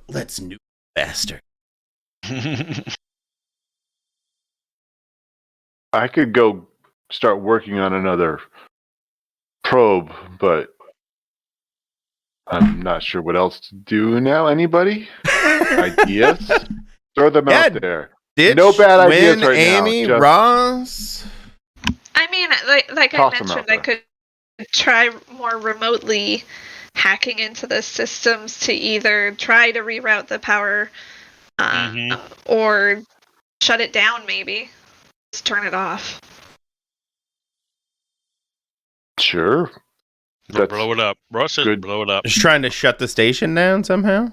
Let's nuke bastard. I could go start working on another probe, but I'm not sure what else to do now. Anybody? Ideas? Throw them out there. Ditch, no bad ideas Win, right Amy, now. Ross. I mean, like I mentioned, I could try more remotely hacking into the systems to either try to reroute the power or shut it down, maybe. Just turn it off. Sure. Blow it up. Ross says blow it up. Just trying to shut the station down somehow?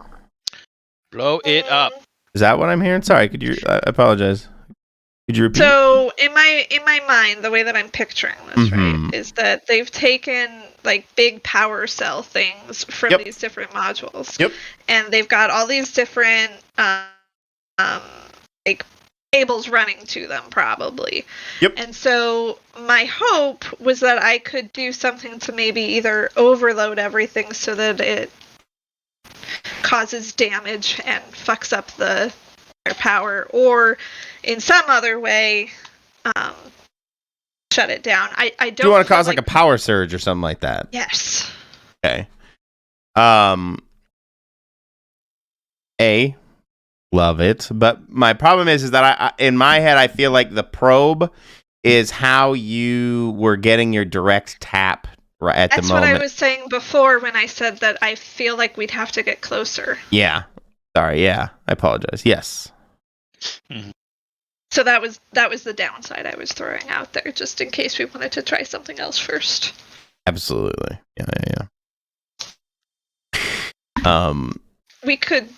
Blow it up. Is that what I'm hearing? Sorry, could you... I apologize. Could you repeat? So, in my mind, the way that I'm picturing this, right, is that they've taken, like, big power cell things from these different modules. Yep. And they've got all these different, like, cables running to them, probably. Yep. And so, my hope was that I could do something to maybe either overload everything so that it causes damage and fucks up their power, or in some other way shut it down. I don't. Do you want to cause like a power surge or something like that? Yes. Okay. Love it, but my problem is that I in my head I feel like the probe is how you were getting your direct tap right at the moment. That's what I was saying before when I said that I feel like we'd have to get closer. Yeah. Sorry. Yeah. I apologize. Yes. So that was the downside I was throwing out there, just in case we wanted to try something else first. Absolutely. Yeah. We could.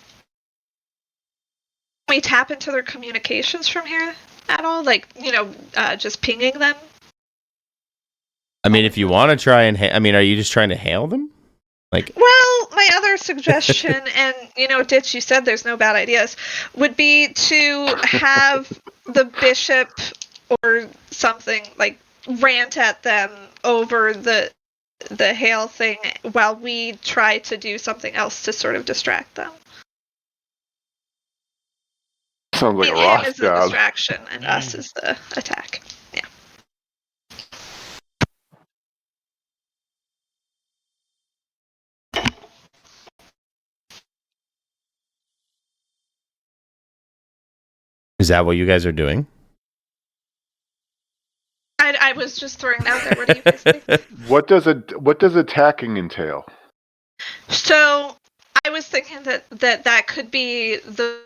Can we tap into their communications from here at all? Like, just pinging them? I mean, if you want to try and... are you just trying to hail them? Like... Well, my other suggestion, and, Ditch, you said there's no bad ideas, would be to have the bishop or something, like, rant at them over the hail thing while we try to do something else to sort of distract them. Sounds like a Him Ross is the job. distraction, and us is the attack. Yeah. Is that what you guys are doing? I was just throwing it out there. What do you guys think? What does attacking entail? So I was thinking that could be the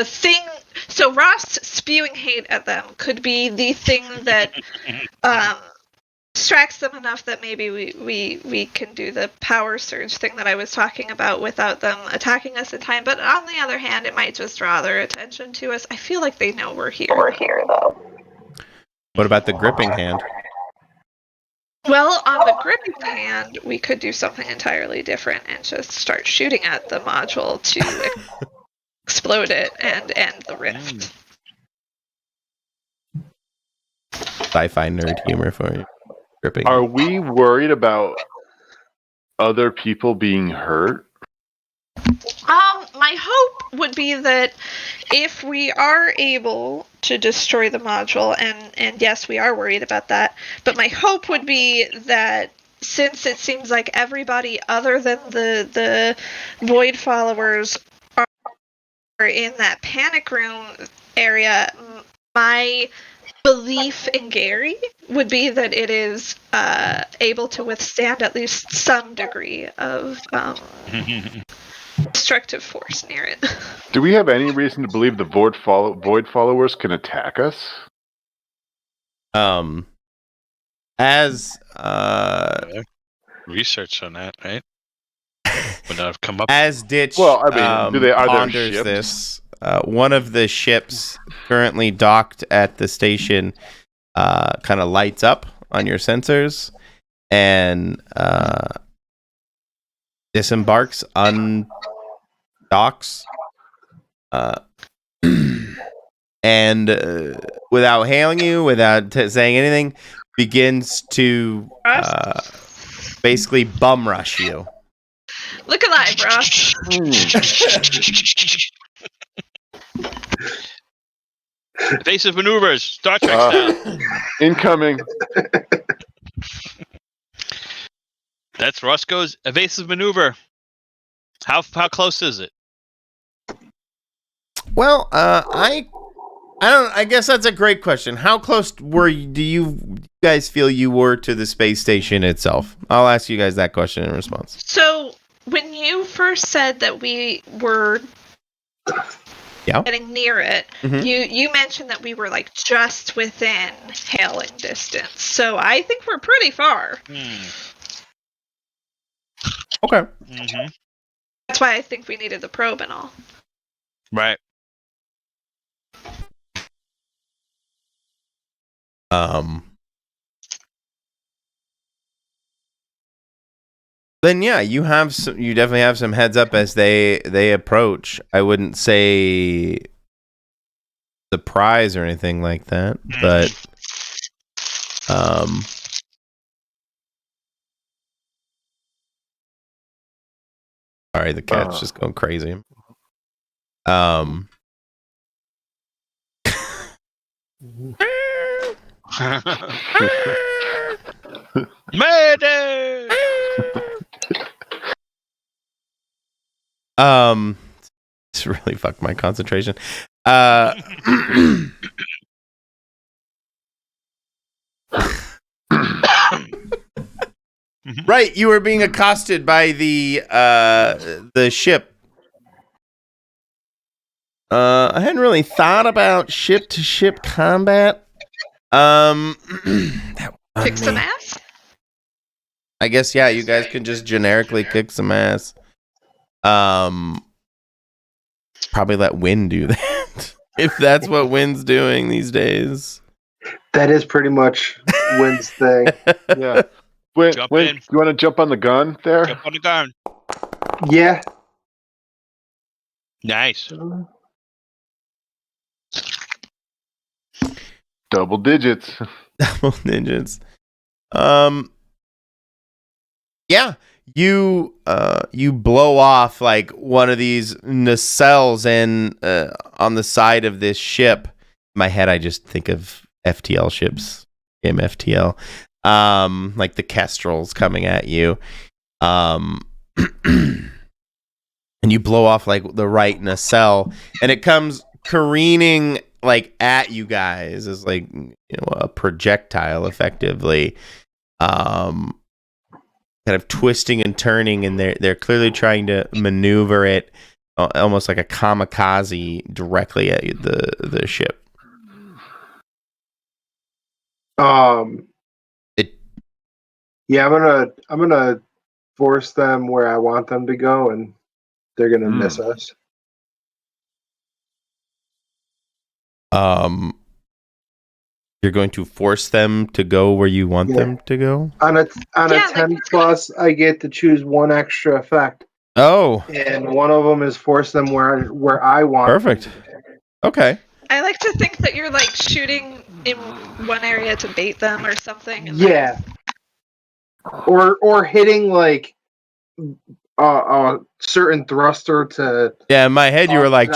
thing. So Ross spewing hate at them could be the thing that distracts them enough that maybe we can do the power surge thing that I was talking about without them attacking us in time. But on the other hand, it might just draw their attention to us. I feel like they know we're here. Though. What about the gripping hand? Well, on the gripping hand, we could do something entirely different and just start shooting at the module to explode it and end the rift. Sci-fi nerd humor for you. Gripping. Are we worried about other people being hurt? My hope would be that if we are able to destroy the module, and yes, we are worried about that, but my hope would be that since it seems like everybody other than the Void followers are in that panic room area, my belief in Gary would be that it is able to withstand at least some degree of destructive force near it. Do we have any reason to believe the Void followers can attack us? As research on that, right? Would not have come up. As Ditch are there ponders ships? this, one of the ships currently docked at the station kind of lights up on your sensors and disembarks docks, and without hailing you, without saying anything, begins to basically bum rush you. Look alive, Ross. Evasive maneuvers, Star Trek style. Incoming. That's Roscoe's evasive maneuver. How close is it? Well, I don't. I guess that's a great question. How close do you guys feel you were to the space station itself? I'll ask you guys that question in response. So when you first said that we were getting near it, you mentioned that we were like just within hailing distance. So I think we're pretty far. Okay. Mm-hmm. That's why I think we needed the probe and all. Right. Then yeah, you definitely have some heads up as they approach. I wouldn't say surprise or anything like that, but sorry, the cat's just going crazy. Mayday! It's really fucked my concentration. Right, you were being accosted by the ship. I hadn't really thought about ship to ship combat. Kick some ass? I guess yeah, you guys can just generically kick some ass. Probably let Win do that. If that's what Win's doing these days. That is pretty much Win's thing. Yeah. Win, Jump Win, in. you want to jump on the gun there? Jump on the gun. Yeah. Nice. Double digits. Double digits. Yeah, you blow off like one of these nacelles on the side of this ship. In my head, I just think of FTL ships, MFTL, like the Kestrels coming at you, and you blow off like the right nacelle, and it comes careening like at you guys as like a projectile, effectively. Kind of twisting and turning, and they're clearly trying to maneuver it almost like a kamikaze directly at the ship. Yeah, I'm gonna force them where I want them to go, and they're gonna miss us. You're going to force them to go where you want them to go? On a 10 plus, I get to choose one extra effect. Oh. And one of them is force them where I want. Perfect. Okay. I like to think that you're like shooting in one area to bait them or something. Yeah. Or hitting like a certain thruster to. Yeah, in my head you were like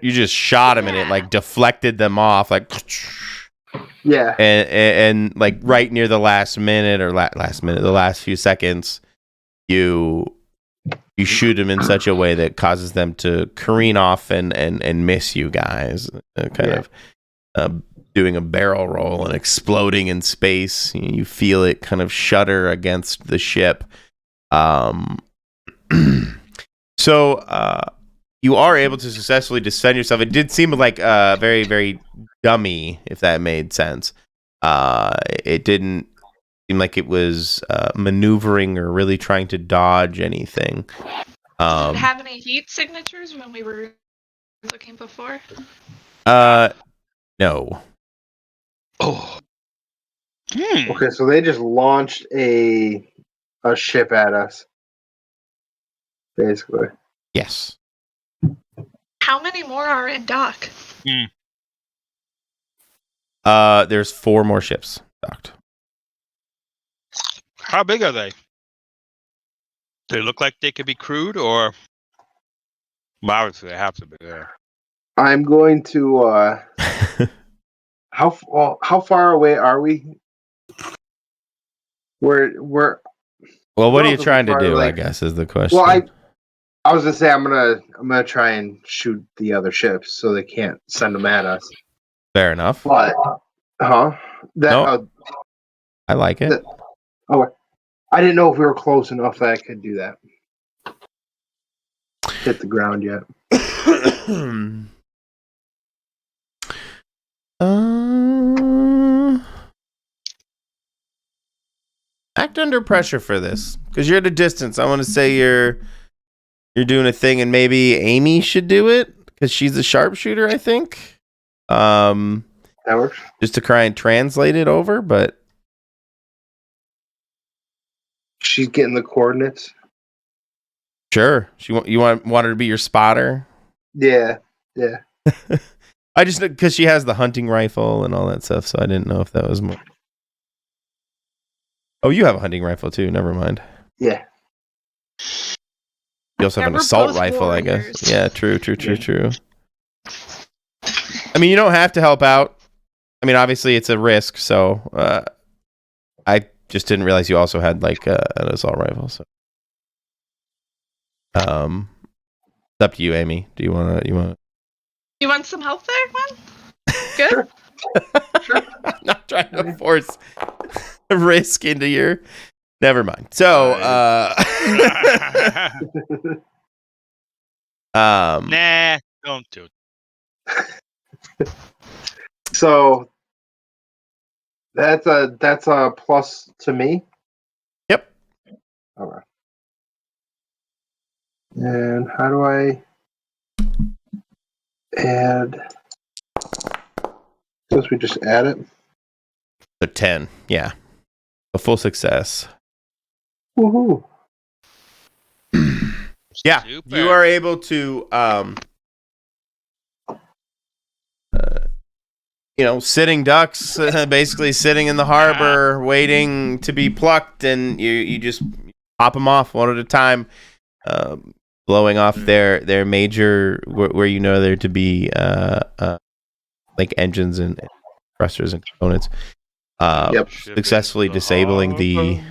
you just shot him and it like deflected them off like. Yeah. And like right near the last minute or the last few seconds, you shoot them in such a way that causes them to careen off and miss you guys, of doing a barrel roll and exploding in space. You feel it kind of shudder against the ship. So you are able to successfully defend yourself. It did seem like very, very dummy, if that made sense. It didn't seem like it was maneuvering or really trying to dodge anything. Did it have any heat signatures when we were looking before? No. Oh. Okay, so they just launched a ship at us, basically. Yes. How many more are in dock? There's 4 more ships docked. How big are they? Do they look like they could be crewed, or obviously they have to be there? I'm going to. How far away are we? We're. Well, what are you trying to do? I guess is the question. Well, I was gonna say I'm gonna try and shoot the other ships so they can't send them at us. Fair enough. But, I like it. I didn't know if we were close enough that I could do that. Hit the ground yet? Act under pressure for this, because you're at a distance. I want to say you're doing a thing, and maybe Amy should do it because she's a sharpshooter, I think. That works. Just to try and translate it over, but she's getting the coordinates. Sure. You want her to be your spotter? Yeah. I just because she has the hunting rifle and all that stuff, so I didn't know if that was more. Oh, you have a hunting rifle too. Never mind. Yeah. You also have an assault rifle, I guess. Yeah, true. I mean, you don't have to help out. I mean, obviously, it's a risk, so I just didn't realize you also had like an assault rifle. So, it's up to you, Amy. Do you want? You want some help there, Gwen? Good. Sure. I'm not trying to force risk into your. Never mind. So, nah, don't do it. So that's a plus to me. Yep. All right. And how do I add? Guess we just add it. So 10. Yeah. A full success. Woohoo! Yeah, Super. you are able to, sitting ducks, basically sitting in the harbor, waiting to be plucked, and you just pop them off one at a time, blowing off their major, where you know there to be like engines and thrusters and components. Successfully disabling the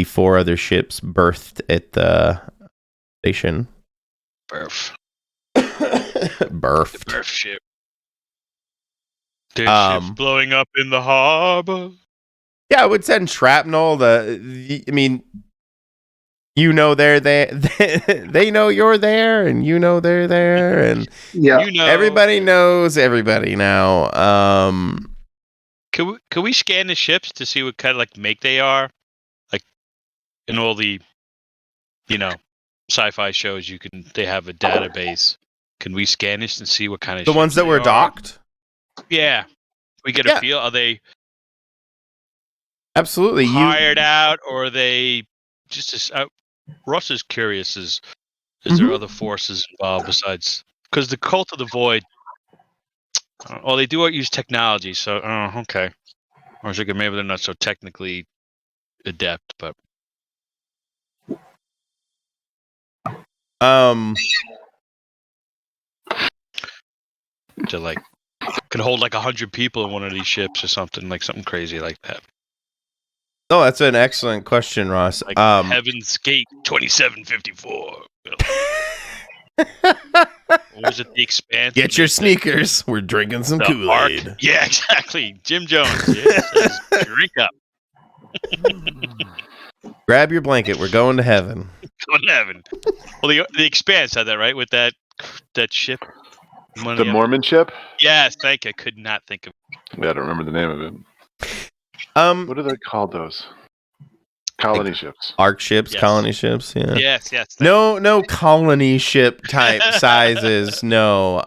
4 other ships berthed at the station. Berth. Berthed. The berth ship. Ships blowing up in the harbor. Yeah, I would send shrapnel. I mean, you know they're there. They know you're there, and you know they're there, and everybody knows everybody now. Can we scan the ships to see what kind of like make they are? Like in all the, sci-fi shows, they have a database. Can we scan this and see what kind of the ships ones that were docked? Yeah, we get a feel. Are they absolutely hired out, or are they just as? Russ is curious. Is there other forces involved besides? Because the Cult of the Void. They do use technology, so okay. I was thinking maybe they're not so technically adept, but to like could hold like 100 people in one of these ships or something crazy like that. Oh, that's an excellent question, Ross. Like Heaven's Gate 2754. What was it? The Expanse. Get your sneakers. We're drinking some Kool-Aid. Ark. Yeah, exactly. Jim Jones. Says, drink up. Grab your blanket. We're going to heaven. Going to heaven. Well, the Expanse had that, right? With that ship. The Mormon ship? Yes, thank you. I could not think of it. Yeah, I don't remember the name of it. What are they called, those? Colony ships. Ark ships, yes. Colony ships, yeah. Yes. No colony ship type sizes, no.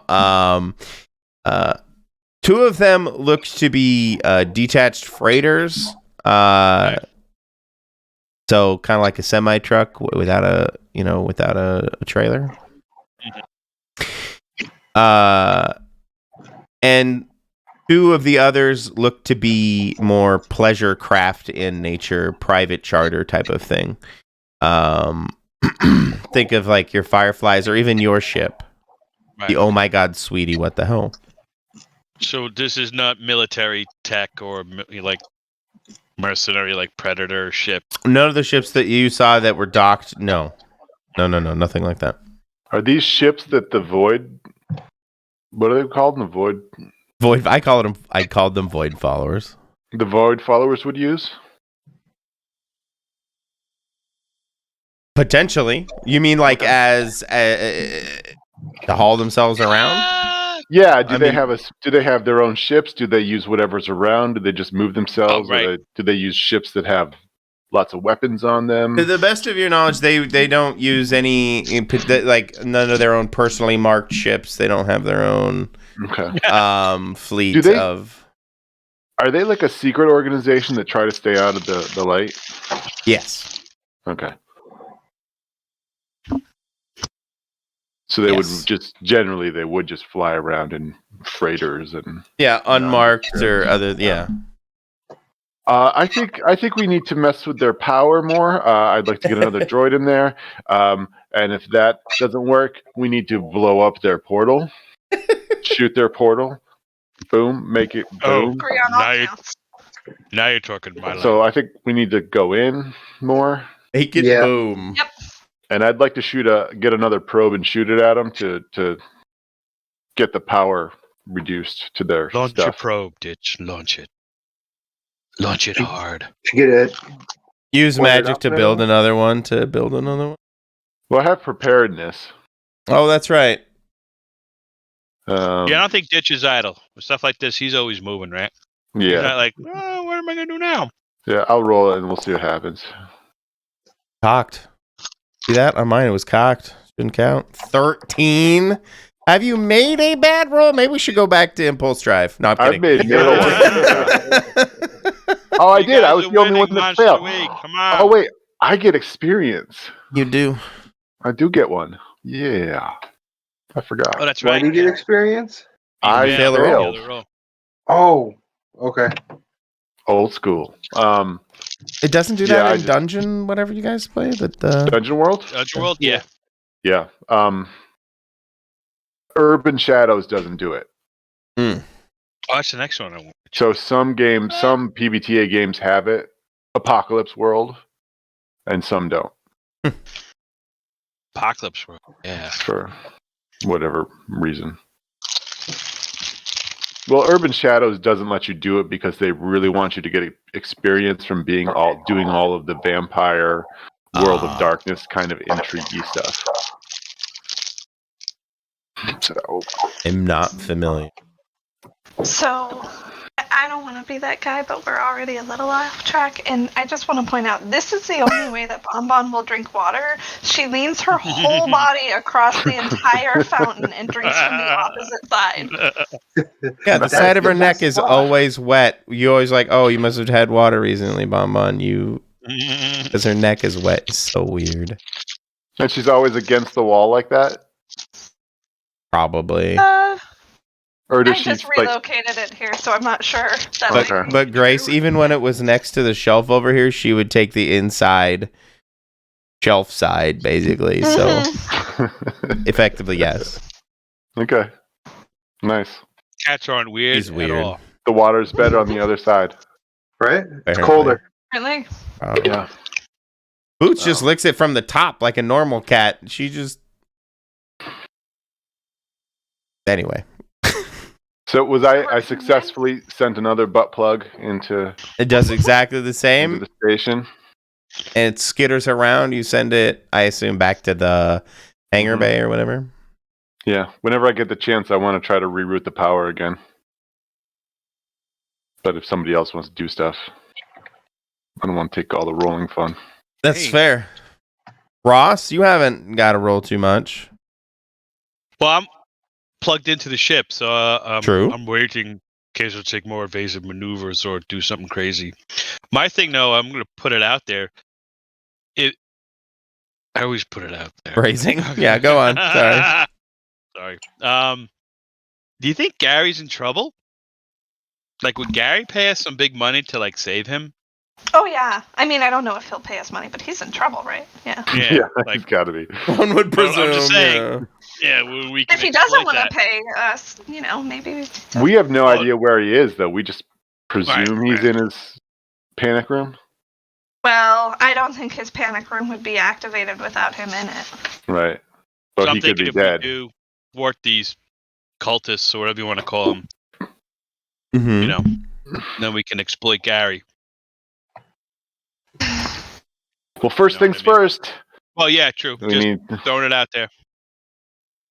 2 of them look to be detached freighters. Okay. So kind of like a semi truck without a trailer. And two of the others look to be more pleasure craft in nature, private charter type of thing. Think of like your Fireflies or even your ship. Right. The oh my god, sweetie, what the hell? So this is not military tech or like mercenary, like Predator ship. None of the ships that you saw that were docked. No, nothing like that. Are these ships that the Void? What are they called? The Void. Void. I called them Void followers. The Void followers would use. Potentially, you mean like as to haul themselves around? Yeah. Do they have their own ships? Do they use whatever's around? Do they just move themselves? Oh, right. Do they use ships that have lots of weapons on them? To the best of your knowledge, they don't use any like none of their own personally marked ships. They don't have their own fleet of. Are they like a secret organization that try to stay out of the light? Yes. Okay. So they would just fly around in freighters and unmarked or other I think we need to mess with their power more. I'd like to get another droid in there, and if that doesn't work, we need to blow up their portal, shoot their portal, boom, make it boom. Now you're talking my language. So I think we need to go in more. Make it boom. Yep. And I'd like to get another probe and shoot it at them to get the power reduced to their launch stuff. your probe, Ditch. Launch it. Launch it hard. To get it. Use magic to build another one. Well, I have preparedness. Oh, that's right. I don't think Ditch is idle. With stuff like this, he's always moving, right? Yeah. He's not like, oh, what am I going to do now? Yeah, I'll roll it and we'll see what happens. Cocked. See that? On mine, it was cocked. Didn't count. 13. Have you made a bad roll? Maybe we should go back to Impulse Drive. No, I'm kidding. I made middle. Oh, I did. I was the only one that failed. Come on. Oh, wait. I get experience. You do. I do get one. Yeah. I forgot. Oh, that's right. Why do you get experience? I failed. Oh, okay. Old school. It doesn't do that in Dungeon, whatever you guys play, but Dungeon World? Dungeon World, yeah. Yeah. Urban Shadows doesn't do it. Mm. Oh, that's the next one I want. So some PBTA games have it, Apocalypse World, and some don't. Apocalypse World, yeah. For whatever reason. Well, Urban Shadows doesn't let you do it because they really want you to get experience from doing all of the vampire World of Darkness kind of intrigue-y stuff. So I'm not familiar. So, I don't want to be that guy, but we're already a little off track, and I just want to point out, this is the only way that Bonbon will drink water. She leans her whole body across the entire fountain and drinks from the opposite side. Yeah, the side of her neck is always wet. You always like, oh, you must have had water recently, Bonbon. Because her neck is wet. It's so weird. And she's always against the wall like that? Probably. Or does I just relocated it here, so I'm not sure. But Grace, even when it was next to the shelf over here, she would take the inside shelf side, basically. So, effectively, yes. Okay. Nice. Cats aren't weird. He's weird. At all. The water's better on the other side. Right? It's colder. Really? Yeah. Boots just licks it from the top like a normal cat. She just... Anyway. So I successfully sent another butt plug into... It does exactly the same. Into the station. And it skitters around. You send it, I assume, back to the hangar bay or whatever. Yeah. Whenever I get the chance, I want to try to reroute the power again. But if somebody else wants to do stuff, I don't want to take all the rolling fun. That's fair. Ross, you haven't got to roll too much. Well, I'm plugged into the ship, so True. I'm waiting in case it'll take more evasive maneuvers or do something crazy. My thing, though, I'm going to put it out there. I always put it out there. Phrasing? Yeah, go on. Sorry. Sorry. Do you think Gary's in trouble? Like, would Gary pay us some big money to like save him? Oh yeah. I mean, I don't know if he'll pay us money, but he's in trouble, right? Yeah. Yeah, like, he's got to be. One would Well, presume. I'm just saying. Yeah, we can If he doesn't exploit want that. to pay us, maybe. We have no idea where he is, though. We just presume he's in his panic room. Well, I don't think his panic room would be activated without him in it. Right. So But I'm he could thinking be if dead. we do thwart these cultists or whatever you want to call them, Mm-hmm. then we can exploit Gary. Well, first You know things what I mean? first. Well, yeah, true. We Just need. throwing it out there.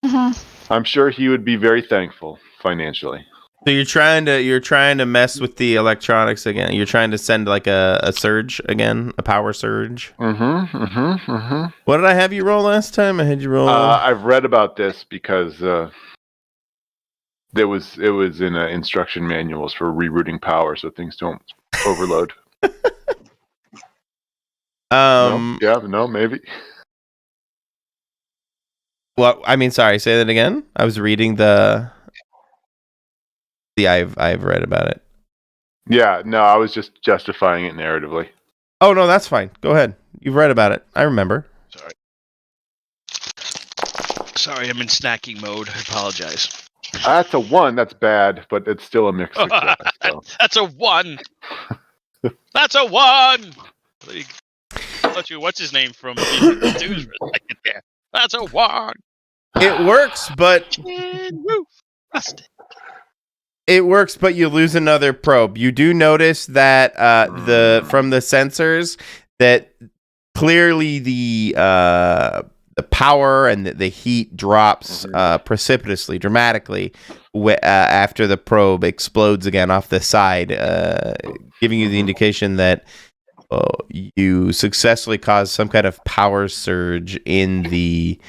Mm-hmm. I'm sure he would be very thankful financially. So you're trying to mess with the electronics again. You're trying to send like a surge again, a power surge. What did I have you roll last time? I had you roll. I've read about this because it was in instruction manuals for rerouting power, so things don't overload. No, maybe. Well, I mean, sorry. Say that again. I was reading the. I've read about it. Yeah, no, I was just justifying it narratively. Oh no, that's fine. Go ahead. You've read about it. I remember. Sorry, I'm in snacking mode. I apologize. That's a 1. That's bad, but it's still a mixed success. So. That's a 1. That's a 1. I thought you what's his name from Season 2 for a second there. That's a 1. It works, but you lose another probe. You do notice that from the sensors that clearly the power and the heat drops precipitously, dramatically after the probe explodes again off the side, giving you the indication that you successfully caused some kind of power surge in the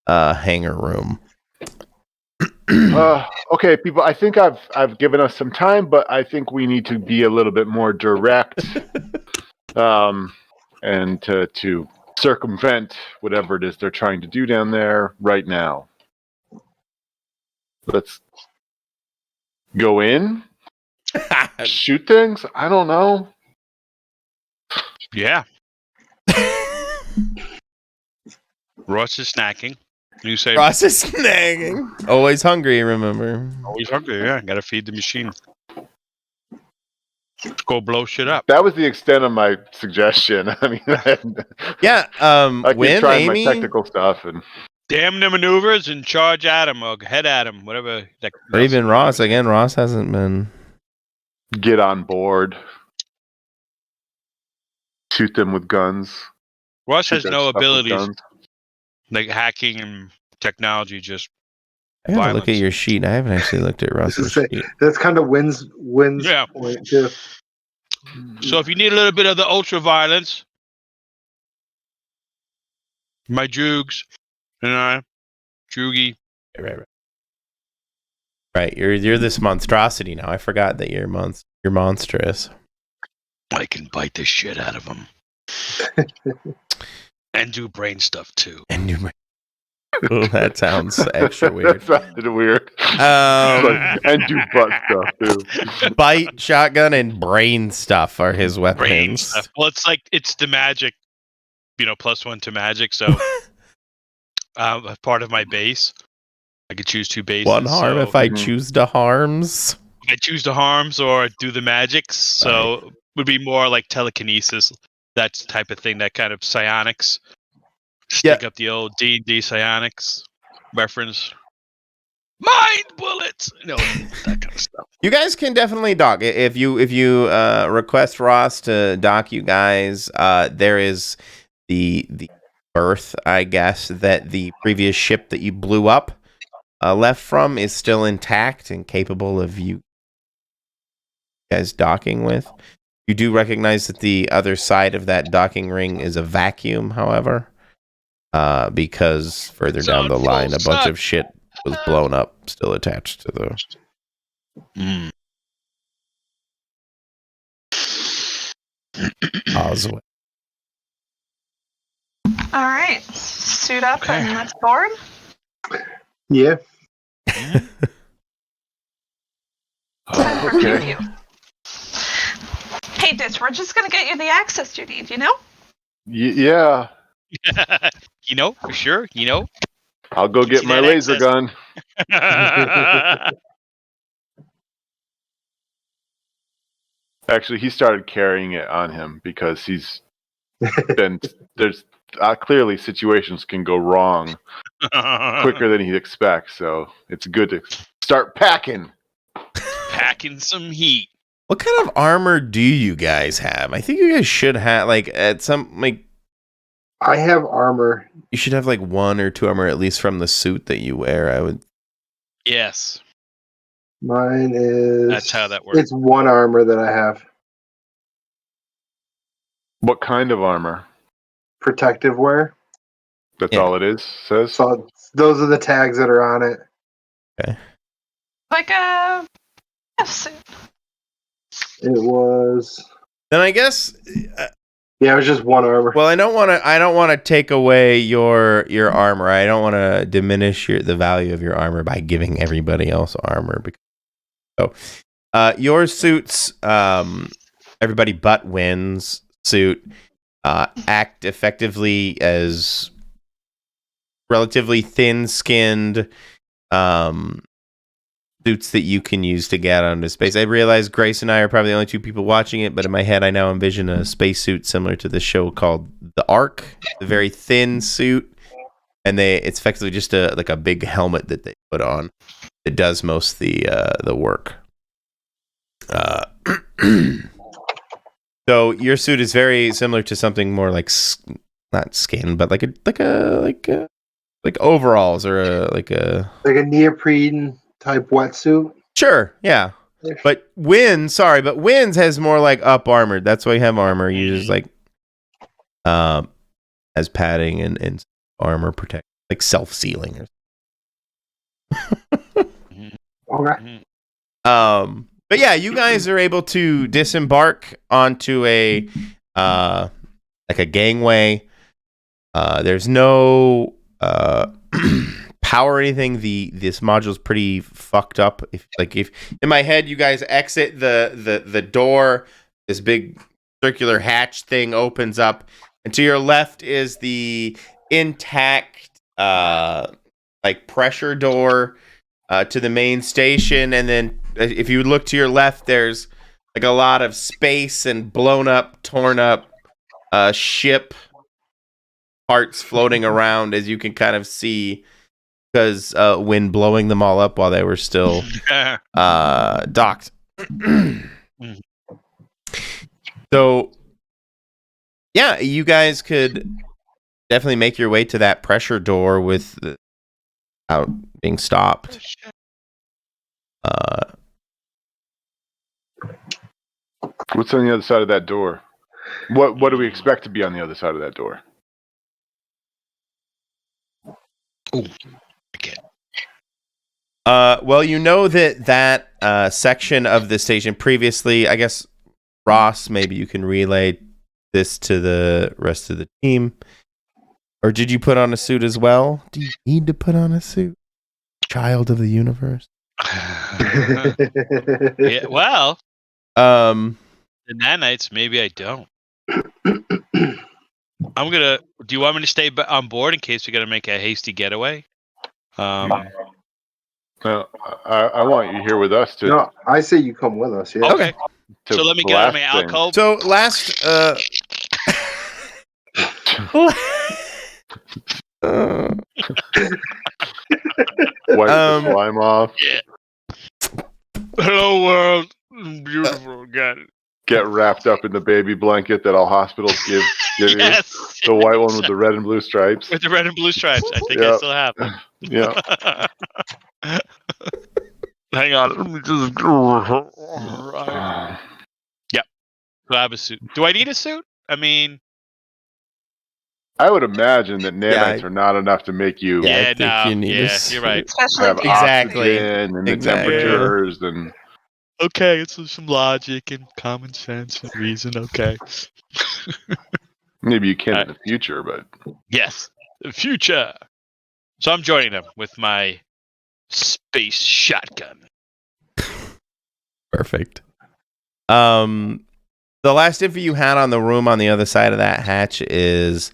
hangar room. Okay, people. I think I've given us some time, but I think we need to be a little bit more direct, and to circumvent whatever it is they're trying to do down there right now. Let's go in, shoot things. I don't know. Yeah. Ross is snacking. You say Ross is snagging. Always hungry, remember. always hungry, yeah. Gotta feed the machine. Go blow shit up. That was the extent of my suggestion. I mean, Yeah. I keep trying Amy, my technical stuff and Damn the maneuvers and charge Adam or head Adam, whatever. or even Ross. Again, Ross hasn't been. get on board. Shoot them with guns. Ross Shoot has their no stuff with abilities guns. like hacking and technology. Just I gotta violence. look at your sheet. I haven't actually looked at Ross's sheet. That's kind of wins Yeah. point too. So if you need a little bit of the ultra violence, my Joogs and I, Joogie. Right. You're this monstrosity now. I forgot that you're monstrous. I can bite the shit out of them. And do brain stuff too. And oh, that sounds extra weird. That sounded weird. And do butt stuff too. Bite, shotgun, and brain stuff are his Brain weapons. stuff. Well, it's the magic, +1 to magic. So, part of my base, I could choose 2 bases. One harm so if I choose the harms. I choose the harms or do the magics. So it would be more like telekinesis, that type of thing. That kind of psionics. Stick up the old D&D psionics reference. Mind bullets, that kind of stuff. You guys can definitely dock if you request Ross to dock you guys. There is the berth, I guess, that the previous ship that you blew up left from is still intact and capable of you guys docking with. You do recognize that the other side of that docking ring is a vacuum, however, because further down the line, a bunch of shit was blown up, still attached to the causeway. All right, suit up and let's board. Yeah. Time for Okay. preview. Hey, Ditch, we're just gonna get you the access you need, you know? Yeah. For sure. I'll go get See my that laser access. gun. Actually, he started carrying it on him because he's been there's clearly situations can go wrong quicker than he expects. So it's good to start packing. Packing some heat. What kind of armor do you guys have? I think you guys should have I have armor. you should have like 1 or 2 armor at least from the suit that you wear. I would. Yes. Mine is. That's how that works. It's 1 armor that I have. What kind of armor? Protective wear. That's all it is. Says. So those are the tags that are on it. Okay. Like a suit. It was. Then I guess. Yeah, it was just 1 armor. Well, I don't want to take away your armor. I don't want to diminish the value of your armor by giving everybody else armor. So, your suits, everybody but Wynn's suit, act effectively as relatively thin-skinned suits that you can use to get out into space. I realize Grace and I are probably the only 2 people watching it, but in my head I now envision a spacesuit similar to the show called The Ark, a very thin suit, and it's effectively just a big helmet that they put on. It does most of the work. So your suit is very similar to something more like not skin, but like overalls or like a neoprene type wetsuit. Sure, yeah. But Wynn's has more like up armored. That's why you have armor. You just like as padding and armor protect, like self-sealing or Okay. But yeah, you guys are able to disembark onto a gangway. There's no power or anything. This module's pretty fucked up. If in my head you guys exit the door, this big circular hatch thing opens up, and to your left is the intact pressure door to the main station, and then if you look to your left, there's like a lot of space and blown up, torn up ship parts floating around, as you can kind of see, because wind blowing them all up while they were still docked. So, yeah, you guys could definitely make your way to that pressure door without being stopped. What's on the other side of that door? What do we expect to be on the other side of that door? Oh, okay. Well, you know that section of the station previously, I guess, Ross, maybe you can relay this to the rest of the team. Or did you put on a suit as well? Do you need to put on a suit? Child of the universe. Yeah, well, the nanites, maybe I don't. Do you want me to stay on board in case we got to make a hasty getaway? I want you here with us to. No, I say you come with us. Yeah. Okay. So let me get out of my alcove. So last wipe the slime off. Yeah. Hello, world. Beautiful. Got it. Get wrapped up in the baby blanket that all hospitals give Yes. you. The white one with the red and blue stripes. With the red and blue stripes. I think I still have them. Yeah. Hang on. Let me just Yeah. So I have a suit. Do I need a suit? I mean, I would imagine that nanites are not enough to make you you need you're right. have Exactly. oxygen and the Exactly. temperatures and. Okay, it's some logic and common sense and reason. Okay. Maybe you can in the future, but Yes, the future. So I'm joining them with my space shotgun. Perfect. The last info you had on the room on the other side of that hatch is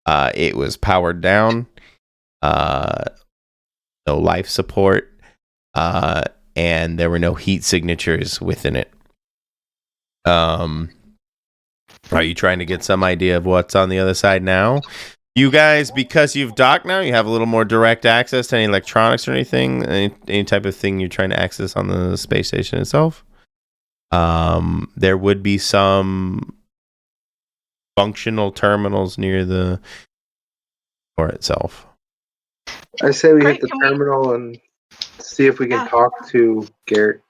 it was powered down, no life support, and there were no heat signatures within it. Are you trying to get some idea of what's on the other side now? You guys, because you've docked now, you have a little more direct access to any electronics or anything, any type of thing you're trying to access on the space station itself. There would be some functional terminals near the core itself. I say we hit the terminal and see if we can talk to Gary.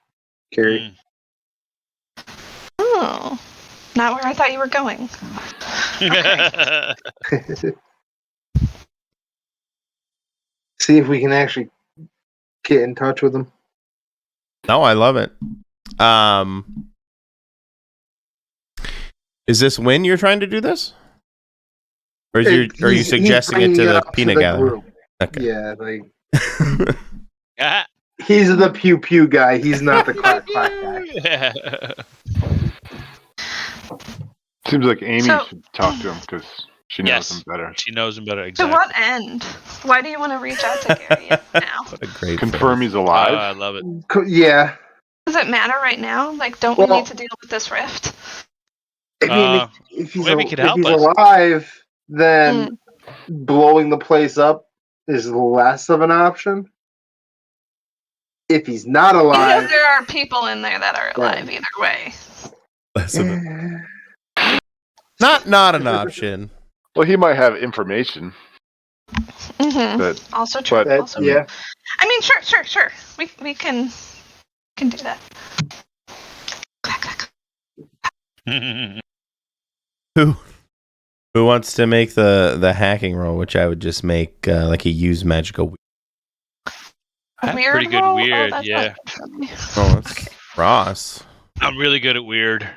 Oh, not where I thought you were going. Okay. See if we can actually get in touch with him. No, I love it. Is this when you're trying to do this? Or are you suggesting it to the peanut gallery? Okay. Yeah, like he's the pew pew guy. He's not the clack clack guy. Seems like Amy should talk to him because she knows him better. She knows him better. Exactly. To what end? Why do you want to reach out to Gary now? What a great confirm he's alive. I love it. Yeah. Does it matter right now? Like, don't we need to deal with this rift? I mean, if he's us. alive, then blowing the place up is less of an option. If he's not alive, because there are people in there that are alive either way. Less of it. Not an option. Well, he might have information. But also true. Yeah. I mean, sure. We can do that. Who wants to make the hacking roll? Which I would just make like a use magical. Weird pretty good roll? weird, oh, yeah. Oh, that's Ross. I'm really good at weird.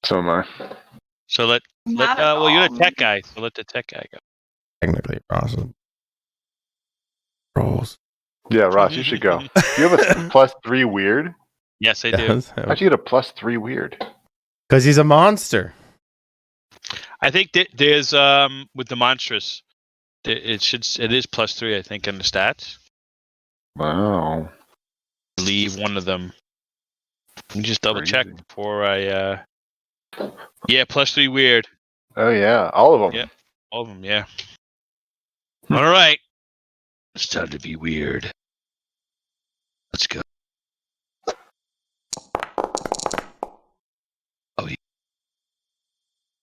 So am I. So you're the tech guy, so let the tech guy go. Technically, Ross rolls. Yeah, Ross, you should go. Do you have a +3 weird? Yes, I do. How'd you get a +3 weird? Because he's a monster. I think there's with the monstrous, it is +3. I think in the stats. Wow. Leave one of them. Let me just double check before I. Yeah, +3 weird. Oh yeah, all of them. Yeah, all of them. Yeah. All right. It's time to be weird. Let's go. Oh, yeah.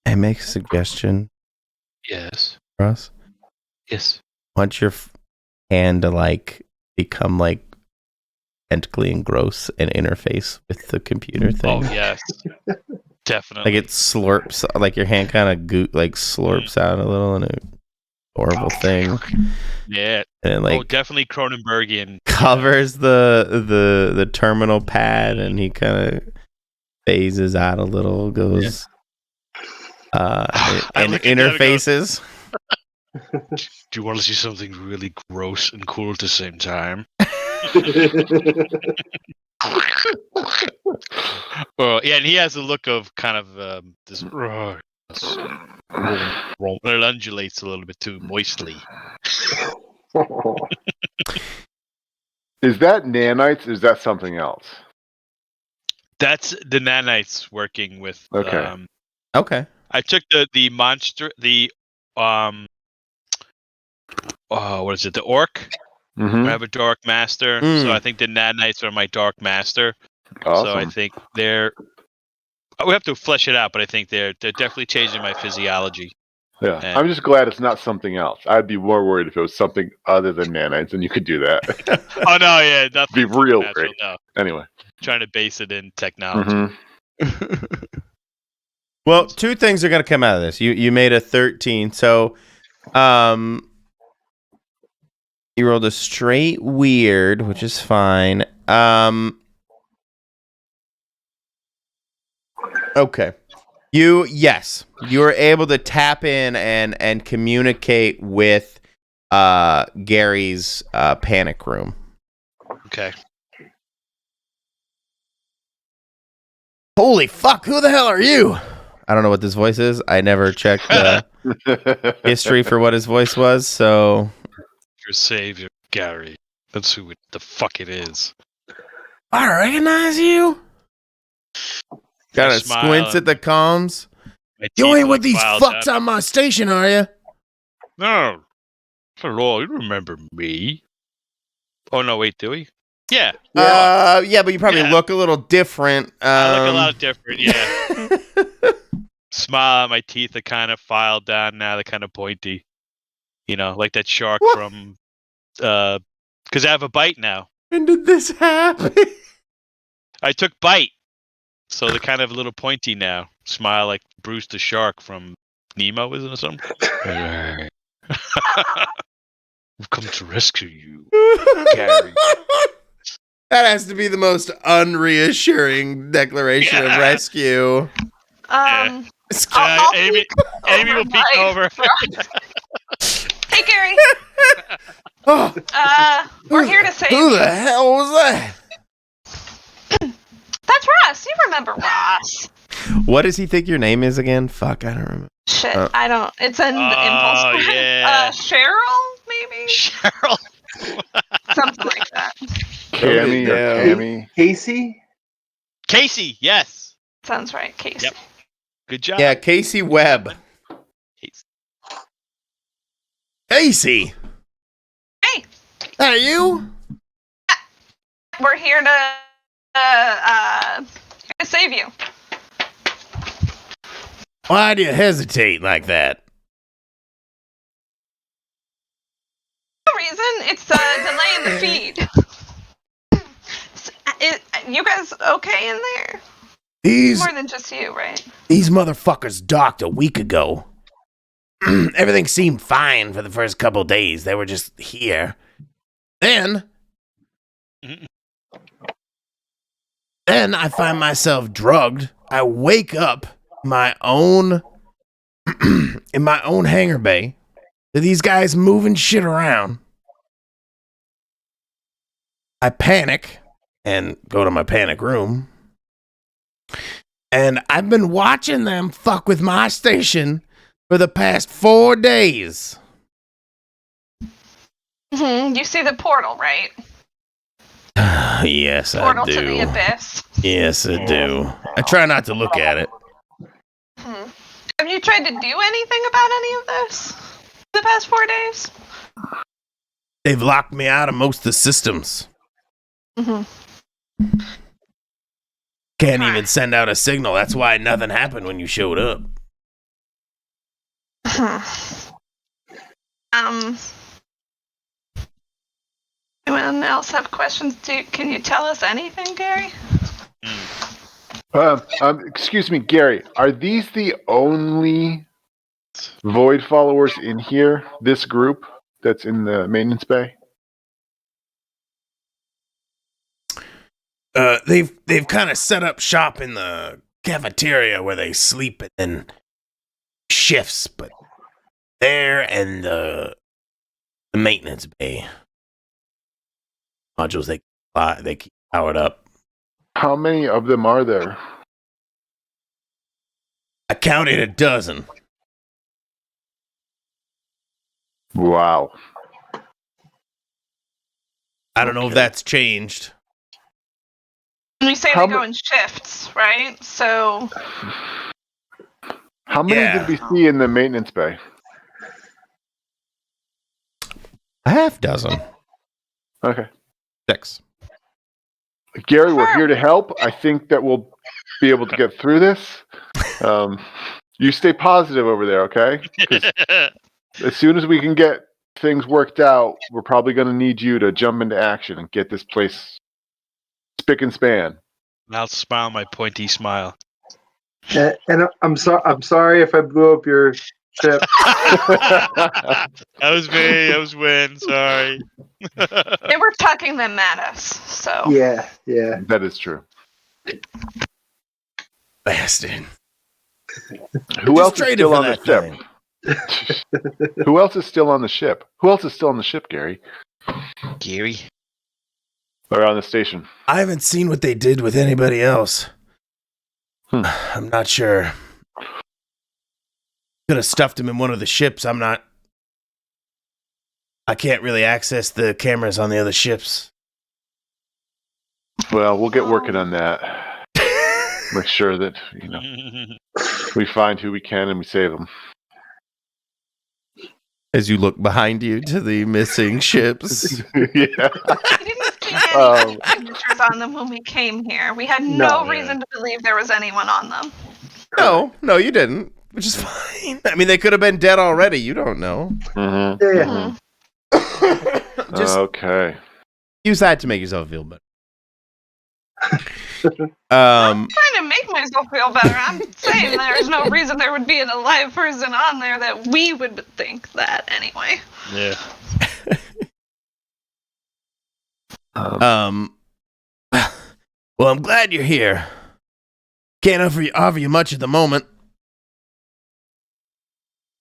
I make a suggestion. Yes. Ross? Yes. Want your hand to become tentacly and gross and interface with the computer thing. Oh yes. Definitely. Like it slurps, like your hand kind of slurps out a little and a horrible thing. Yeah. And it definitely Cronenbergian. Covers the terminal pad and he kind of phases out a little, goes and interfaces. Do you want to see something really gross and cool at the same time? Yeah, and he has a look of kind of this. It undulates a little bit too moistly. Is that nanites? Or is that something else? That's the nanites working with. Okay. Okay. I took the monster, what is it? The orc. Mm-hmm. I have a dark master, so I think the nanites are my dark master. Awesome. So I think they're. We have to flesh it out, but I think they're definitely changing my physiology. Yeah, I'm just glad it's not something else. I'd be more worried if it was something other than nanites, and you could do that. Oh no, yeah, nothing. Be real natural, great. No. Anyway, trying to base it in technology. Mm-hmm. Well, two things are going to come out of this. You made a 13, so you rolled a straight weird, which is fine. Okay. You were able to tap in and communicate with Gary's panic room. Okay. Holy fuck, who the hell are you? I don't know what this voice is. I never checked the history for what his voice was, so... Your savior, Gary. That's who the fuck it is. I recognize you? Got a squints at the comms. You ain't with these fucks on my station, are you? No. Hello, you remember me. Oh, no, wait, do we? Yeah. Yeah, but you probably look a little different. I look a lot different, yeah. Smile, my teeth are kind of filed down now. They're kind of pointy. You know, like that shark from... Because I have a bite now. When did this happen? I took bite. So they're kind of a little pointy now. Smile like Bruce the shark from Nemo, isn't it, or something? We've come to rescue you, Gary. That has to be the most unreassuring declaration of rescue. Amy will peek over. Hey, Gary. We're here to save you. Who the hell was that? That's Ross. You remember Ross. What does he think your name is again? Fuck, I don't remember. Shit, I don't. It's an impulse. Yeah. Cheryl, maybe? Cheryl. Something like that. Cammy or Cammy? Casey, yes. Sounds right, Casey. Yep. Good job. Yeah, Casey Webb. Casey. Hey. Are you? We're here to save you. Why do you hesitate like that? No reason. It's a delay in the feed. You guys okay in there? More than just you, right? These motherfuckers docked a week ago. Everything seemed fine for the first couple days. They were just here. Then I find myself drugged. I wake up in my own hangar bay to these guys moving shit around. I panic and go to my panic room. And I've been watching them fuck with my station for the past 4 days. You see the portal, right? Yes, Portal I do. To the abyss. Yes, I do. I try not to look at it. Have you tried to do anything about any of this the past 4 days? They've locked me out of most of the systems. Can't even send out a signal. That's why nothing happened when you showed up. Anyone else have questions? Can you tell us anything, Gary? Excuse me, Gary. Are these the only Void followers in here? This group that's in the maintenance bay? They've kind of set up shop in the cafeteria where they sleep and then shifts, but there and the maintenance bay modules they keep powered up. How many of them are there? I counted a dozen. Wow. I don't know if that's changed. You say they go in shifts, right? So... How many did we see in the maintenance bay? A half dozen. Okay. 6. Gary, we're here to help. I think that we'll be able to get through this. You stay positive over there, okay? 'Cause as soon as we can get things worked out, we're probably going to need you to jump into action and get this place spick and span. I'll smile my pointy smile. And I'm sorry if I blew up your ship. That was me. That was Win. Sorry. They were tucking them at us, so... Yeah. That is true. Bastard. Who else is still on the ship? Who else is still on the ship? Who else is still on the ship, Gary? Gary? Or on the station? I haven't seen what they did with anybody else. I'm not sure. Could have stuffed him in one of the ships. I can't really access the cameras on the other ships. Well, we'll get working on that. Make sure that, we find who we can and we save them. As you look behind you to the missing ships. Yeah. We didn't see any signatures on them when we came here. We had no reason to believe there was anyone on them. No, you didn't. Which is fine. I mean, they could have been dead already. You don't know. Mm-hmm. Just okay. use that to make yourself feel better. I'm trying to make myself feel better. I'm saying there's no reason there would be an alive person on there that we would think that anyway. Yeah. Well, I'm glad you're here. Can't offer you much at the moment.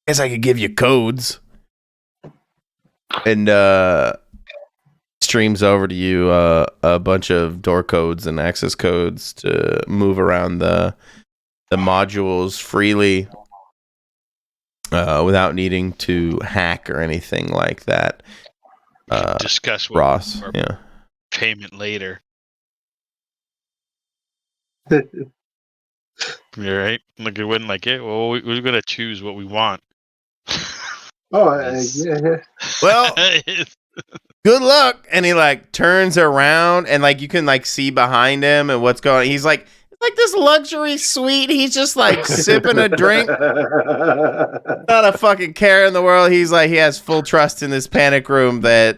Guess I could give you codes. And streams over to you a bunch of door codes and access codes to move around the modules freely without needing to hack or anything like that. Discuss Ross, payment later. You're right. Like it wouldn't like it. Well, we're gonna choose what we want. Yeah. Well, good luck. And he like turns around and like you can like see behind him and what's going on. He's like this luxury suite. He's just like sipping a drink. Not a fucking care in the world. He's like, he has full trust in this panic room that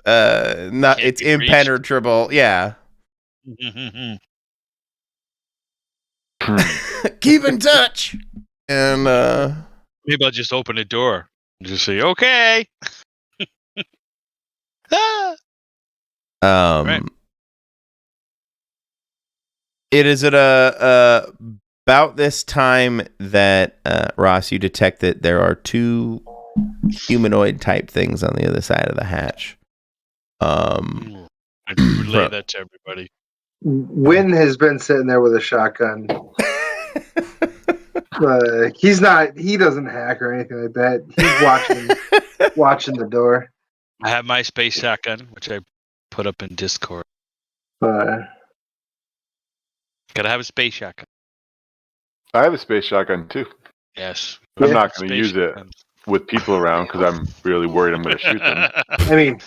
it's impenetrable. Reached. Yeah. Keep in touch. And maybe I'll just open the door and just say, okay. Right. It is at about this time that Ross, you detect that there are two humanoid type things on the other side of the hatch. I relay that to everybody. Wynn has been sitting there with a shotgun. He doesn't hack or anything like that. He's watching the door. I have my space shotgun, which I put up in Discord. Gotta have a space shotgun. I have a space shotgun too. Yes. I'm not going to use it with people around because I'm really worried I'm going to shoot them. I mean,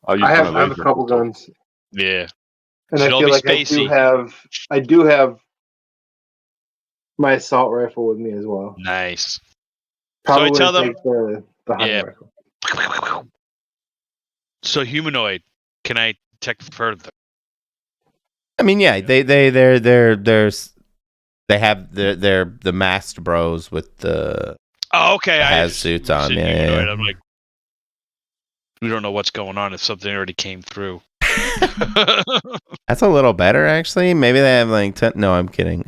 I have a couple guns. Yeah. And I feel like I do have my assault rifle with me as well. Nice. Probably so I tell them the hunting rifle. So humanoid, can I detect further? I mean, yeah, they have the masked bros with the has suits on. Yeah. I'm like, we don't know what's going on if something already came through. That's a little better, actually. Maybe they have like no, I'm kidding.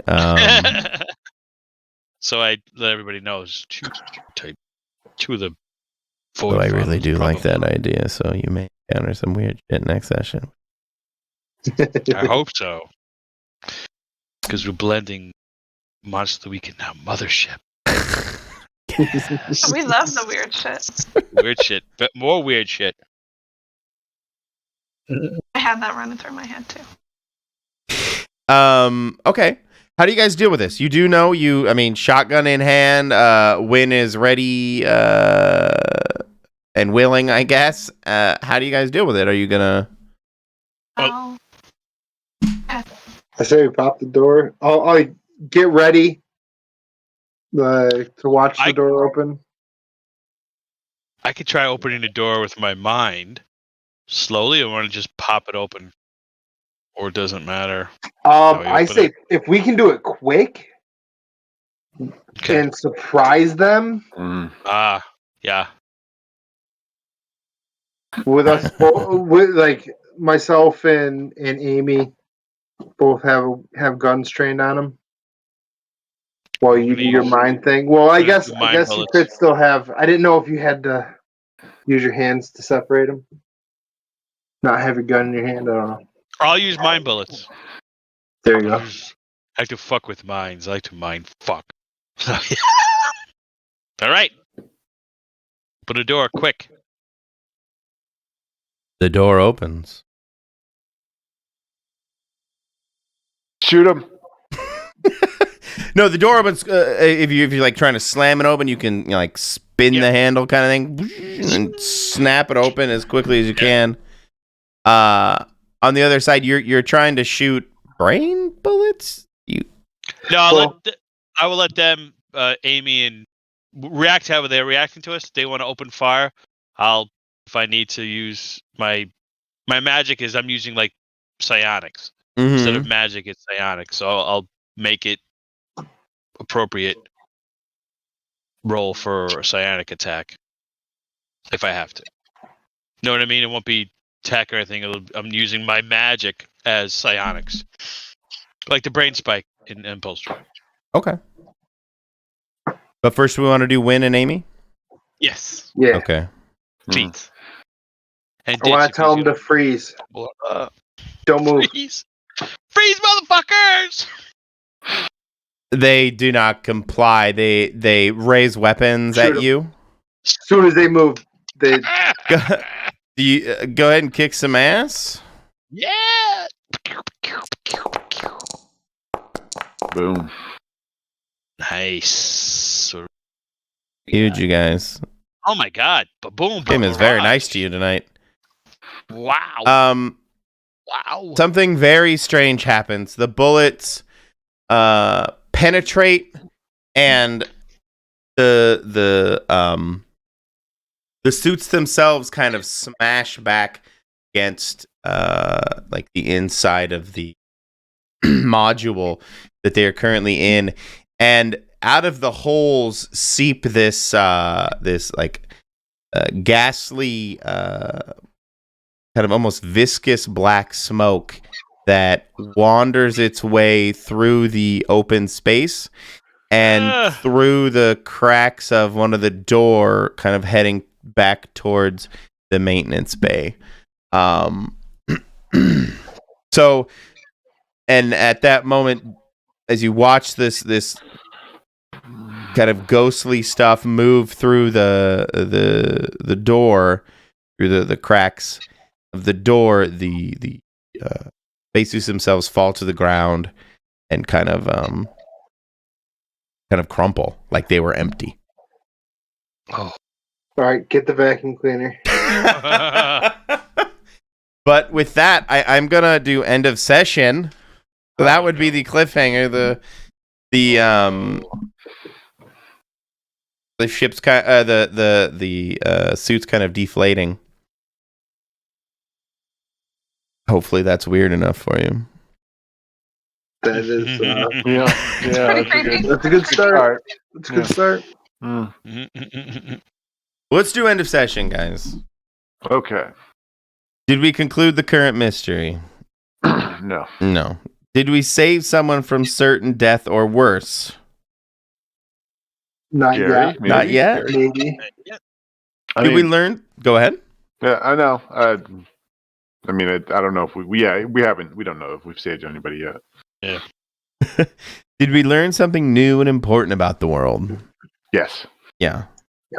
So I let everybody know it's two of the. So I really do like that idea. So you may encounter some weird shit next session. I hope so. Because we're blending Monster of the Week and now Mothership. Yes. We love the weird shit. Weird shit. But more weird shit. I had that running through my head too. Okay. How do you guys deal with this? You do know shotgun in hand, Wynn is ready and willing, I guess. How do you guys deal with it? Are you gonna I say we pop the door. I'll get ready to watch the door open. I could try opening the door with my mind slowly. I want to just pop it open, or it doesn't matter. I say if we can do it quick and surprise them. Yeah. With us, with like myself and Amy, both have guns trained on them. While you do your mind thing. Well, I guess you could still have. I didn't know if you had to use your hands to separate them. Not have your gun in your hand. I don't know. I'll use mind bullets. There you go. I like to fuck with minds. I like to mind fuck. All right. Open the door, quick. The door opens. Shoot him. No, the door opens. If you're like trying to slam it open, you can like spin the handle kind of thing and snap it open as quickly as you can. On the other side, you're trying to shoot brain bullets. No, I will let them, Amy, and react however they're reacting to us. If they want to open fire, if I need to use my magic, is I'm using like psionics instead of magic. It's psionics, so I'll make it appropriate roll for a psionic attack if I have to. Know what I mean? It won't be attack or anything. I'm using my magic as psionics, like the brain spike in Impulse Drive. Okay. But first, we want to do Win and Amy? Yes. Yeah. Okay. Please. And I want to tell them to freeze. Don't move. Freeze, motherfuckers! They do not comply. They raise weapons at you. As soon as they move, they go ahead and kick some ass. Yeah! Boom. Nice. Huge, you guys. Oh my god. Boom. Tim is very nice to you tonight. Wow. Wow. Something very strange happens. The bullets penetrate, and the suits themselves kind of smash back against like the inside of the module that they are currently in, and out of the holes seep this like ghastly kind of almost viscous black smoke that wanders its way through the open space and through the cracks of one of the door, kind of heading back towards the maintenance bay. So, and at that moment, as you watch this kind of ghostly stuff move through the door, through the cracks of the door, the spacesuits themselves fall to the ground and kind of crumple like they were empty. Oh. All right, get the vacuum cleaner. But with that, I'm gonna do end of session. So that would be the cliffhanger. The ship's kind the suit's kind of deflating. Hopefully that's weird enough for you. That is Yeah. that's a good start. That's a good start. Let's do end of session, guys. Okay. Did we conclude the current mystery? No. No. Did we save someone from certain death or worse? Not Gary, yet. maybe? Not yet. Maybe. Did we learn? Go ahead. Yeah, I know. I mean, I don't know if we haven't. We don't know if we've saved anybody yet. Yeah. Did we learn something new and important about the world? Yes. Yeah.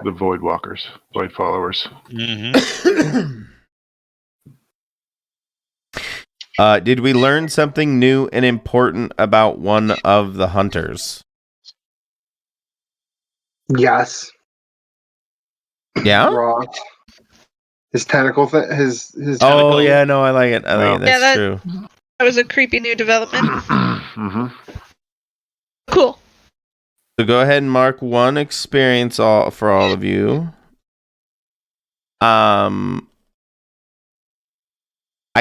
The Void Walkers, Void Followers. Mm-hmm. Did we learn something new and important about one of the hunters? Yes. Yeah. Raw. His tentacle thing. His. Oh yeah, no, I like it. I like it. That's true. That was a creepy new development. Mm-hmm. Cool. So go ahead and mark one experience for all of you. I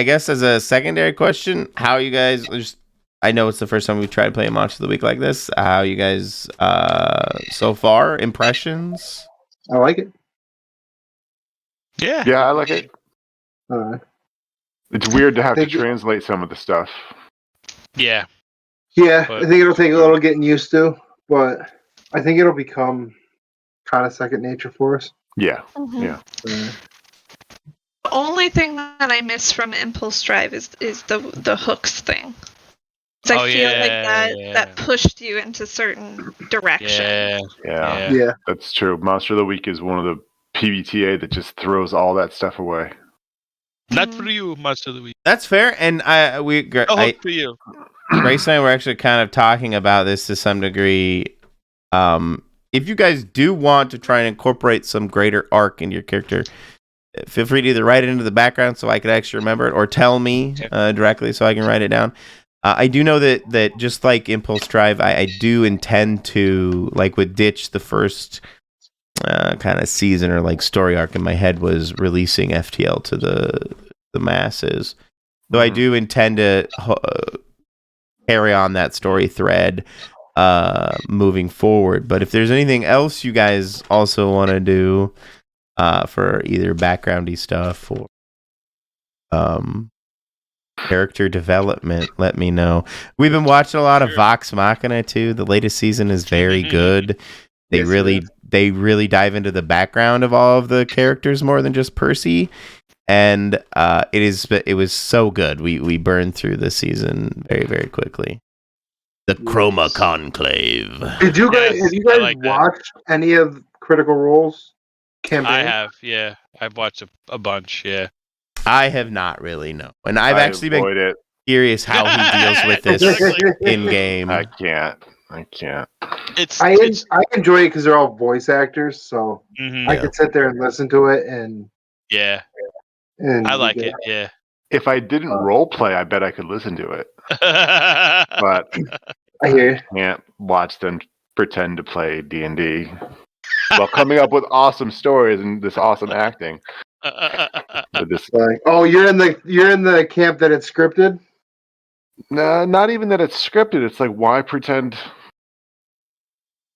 guess as a secondary question, how you guys I know it's the first time we've tried playing Monster of the Week like this. How you guys so far? Impressions? I like it. Yeah. Yeah, I like it. It's weird to have to translate some of the stuff. Yeah. Yeah, I think it'll take a little getting used to, but I think it'll become kind of second nature for us. Yeah. Mm-hmm. Yeah. The only thing that I miss from Impulse Drive is the hooks thing. I feel like that pushed you into certain direction. Yeah, that's true. Monster of the Week is one of the PBTA that just throws all that stuff away. Not for you, Monster of the Week. That's fair, and for you. Grace and I were actually kind of talking about this to some degree. If you guys do want to try and incorporate some greater arc into your character, feel free to either write it into the background so I could actually remember it, or tell me directly so I can write it down. I do know that just like Impulse Drive, I do intend to, like with Ditch, the first kind of season or like story arc in my head was releasing FTL to the masses. So I do intend to carry on that story thread moving forward. But if there's anything else you guys also want to do for either backgroundy stuff or character development, let me know. We've been watching a lot of Vox Machina too. The latest season is very good. They really dive into the background of all of the characters more than just Percy, and it was so good. We burned through the season very, very quickly. The Chroma Conclave. Have you guys watched any of Critical Role's campaign? I have, yeah. I've watched a bunch, yeah. I have not really, no. And I've actually been curious how he deals with this in game. I can't. I enjoy it because they're all voice actors, so I could sit there and listen to it and I like it. Yeah. If I didn't role play, I bet I could listen to it. But I hear you. Can't watch them pretend to play D&D while coming up with awesome stories and this awesome acting. You're in the camp that it's scripted? No, not even that it's scripted. It's like, why pretend?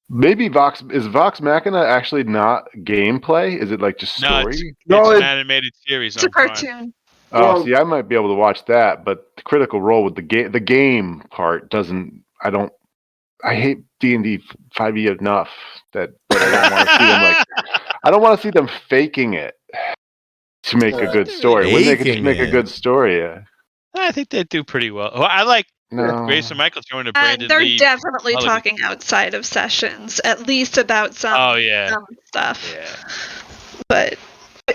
Maybe Vox Machina actually not gameplay? Is it like just story? No, it's an animated series. It's a cartoon. Oh, see, I might be able to watch that, but the Critical Role with the game part doesn't. I hate D&D 5e enough that I don't want to see them I don't want to see them faking it to make a good story. When they can just make a good story, I think they do pretty well. I like Grace and Michael throwing a Brandon they're Lee definitely talking outside of sessions, at least about some stuff. Yeah. But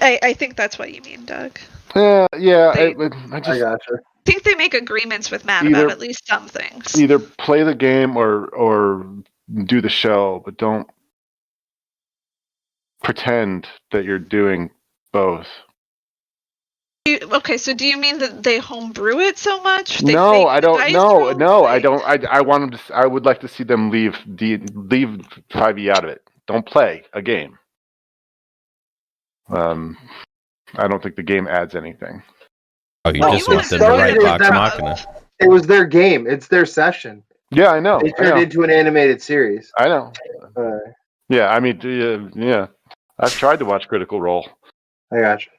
I think that's what you mean, Doug. I gotcha. I think they make agreements with Matt about at least some things. Either play the game or do the show, but don't pretend that you're doing both. Okay, so do you mean that they homebrew it so much? No, I don't. No, I don't. I want them to. I would like to see them leave 5e out of it. Don't play a game. I don't think the game adds anything. Oh, you just want them to write Vox Machina. It was their game. It's their session. Yeah, I know. They turned it into an animated series. I know. Yeah, I mean, yeah. I've tried to watch Critical Role. I gotcha.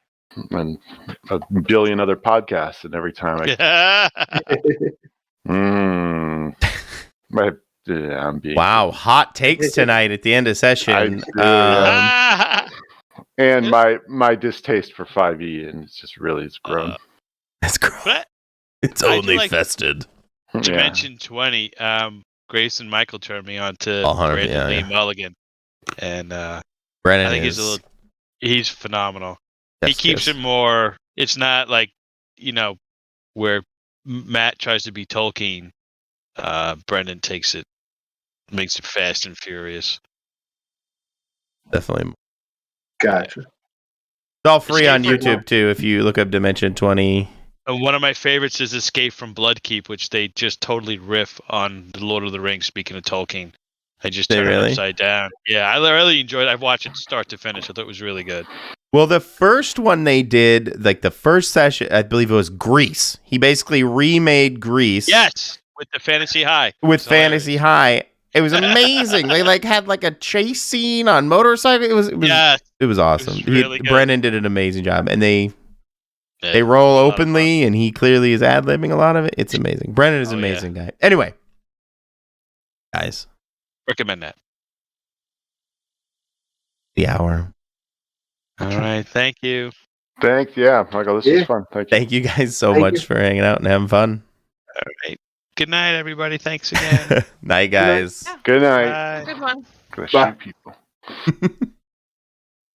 And a billion other podcasts, and every time I'm being hot takes tonight at the end of session. And my distaste for 5e, and it's grown. That's grown. It's only fested. Dimension 20. Grace and Michael turned me on to Brandon Lee Mulligan, and Brennan, I think he's phenomenal. He keeps it more. It's not like where Matt tries to be Tolkien. Brendan makes it fast and furious. Definitely. Gotcha. It's all free on YouTube too if you look up Dimension 20. And one of my favorites is Escape from Bloodkeep, which they just totally riff on the Lord of the Rings. Speaking of Tolkien, I just turned it upside down. Yeah, I really enjoyed it. I've watched it start to finish. I thought it was really good. Well, the first one they did, like the first session, I believe it was Grease. He basically remade Grease. Yes, with the Fantasy High. Fantasy High. It was amazing. They had a chase scene on motorcycle. It was awesome. It was really good. Brennan did an amazing job, and they roll openly, and he clearly is ad-libbing a lot of it. It's amazing. Brennan is an amazing guy. Anyway, guys, recommend that. The hour. All right, thank you. Thanks, Michael. This was fun. Thank you guys so much for hanging out and having fun. All right. Good night, everybody. Thanks again. Night, guys. Yeah. Good night. Bye. Good one. Gonna Bye. shoot people.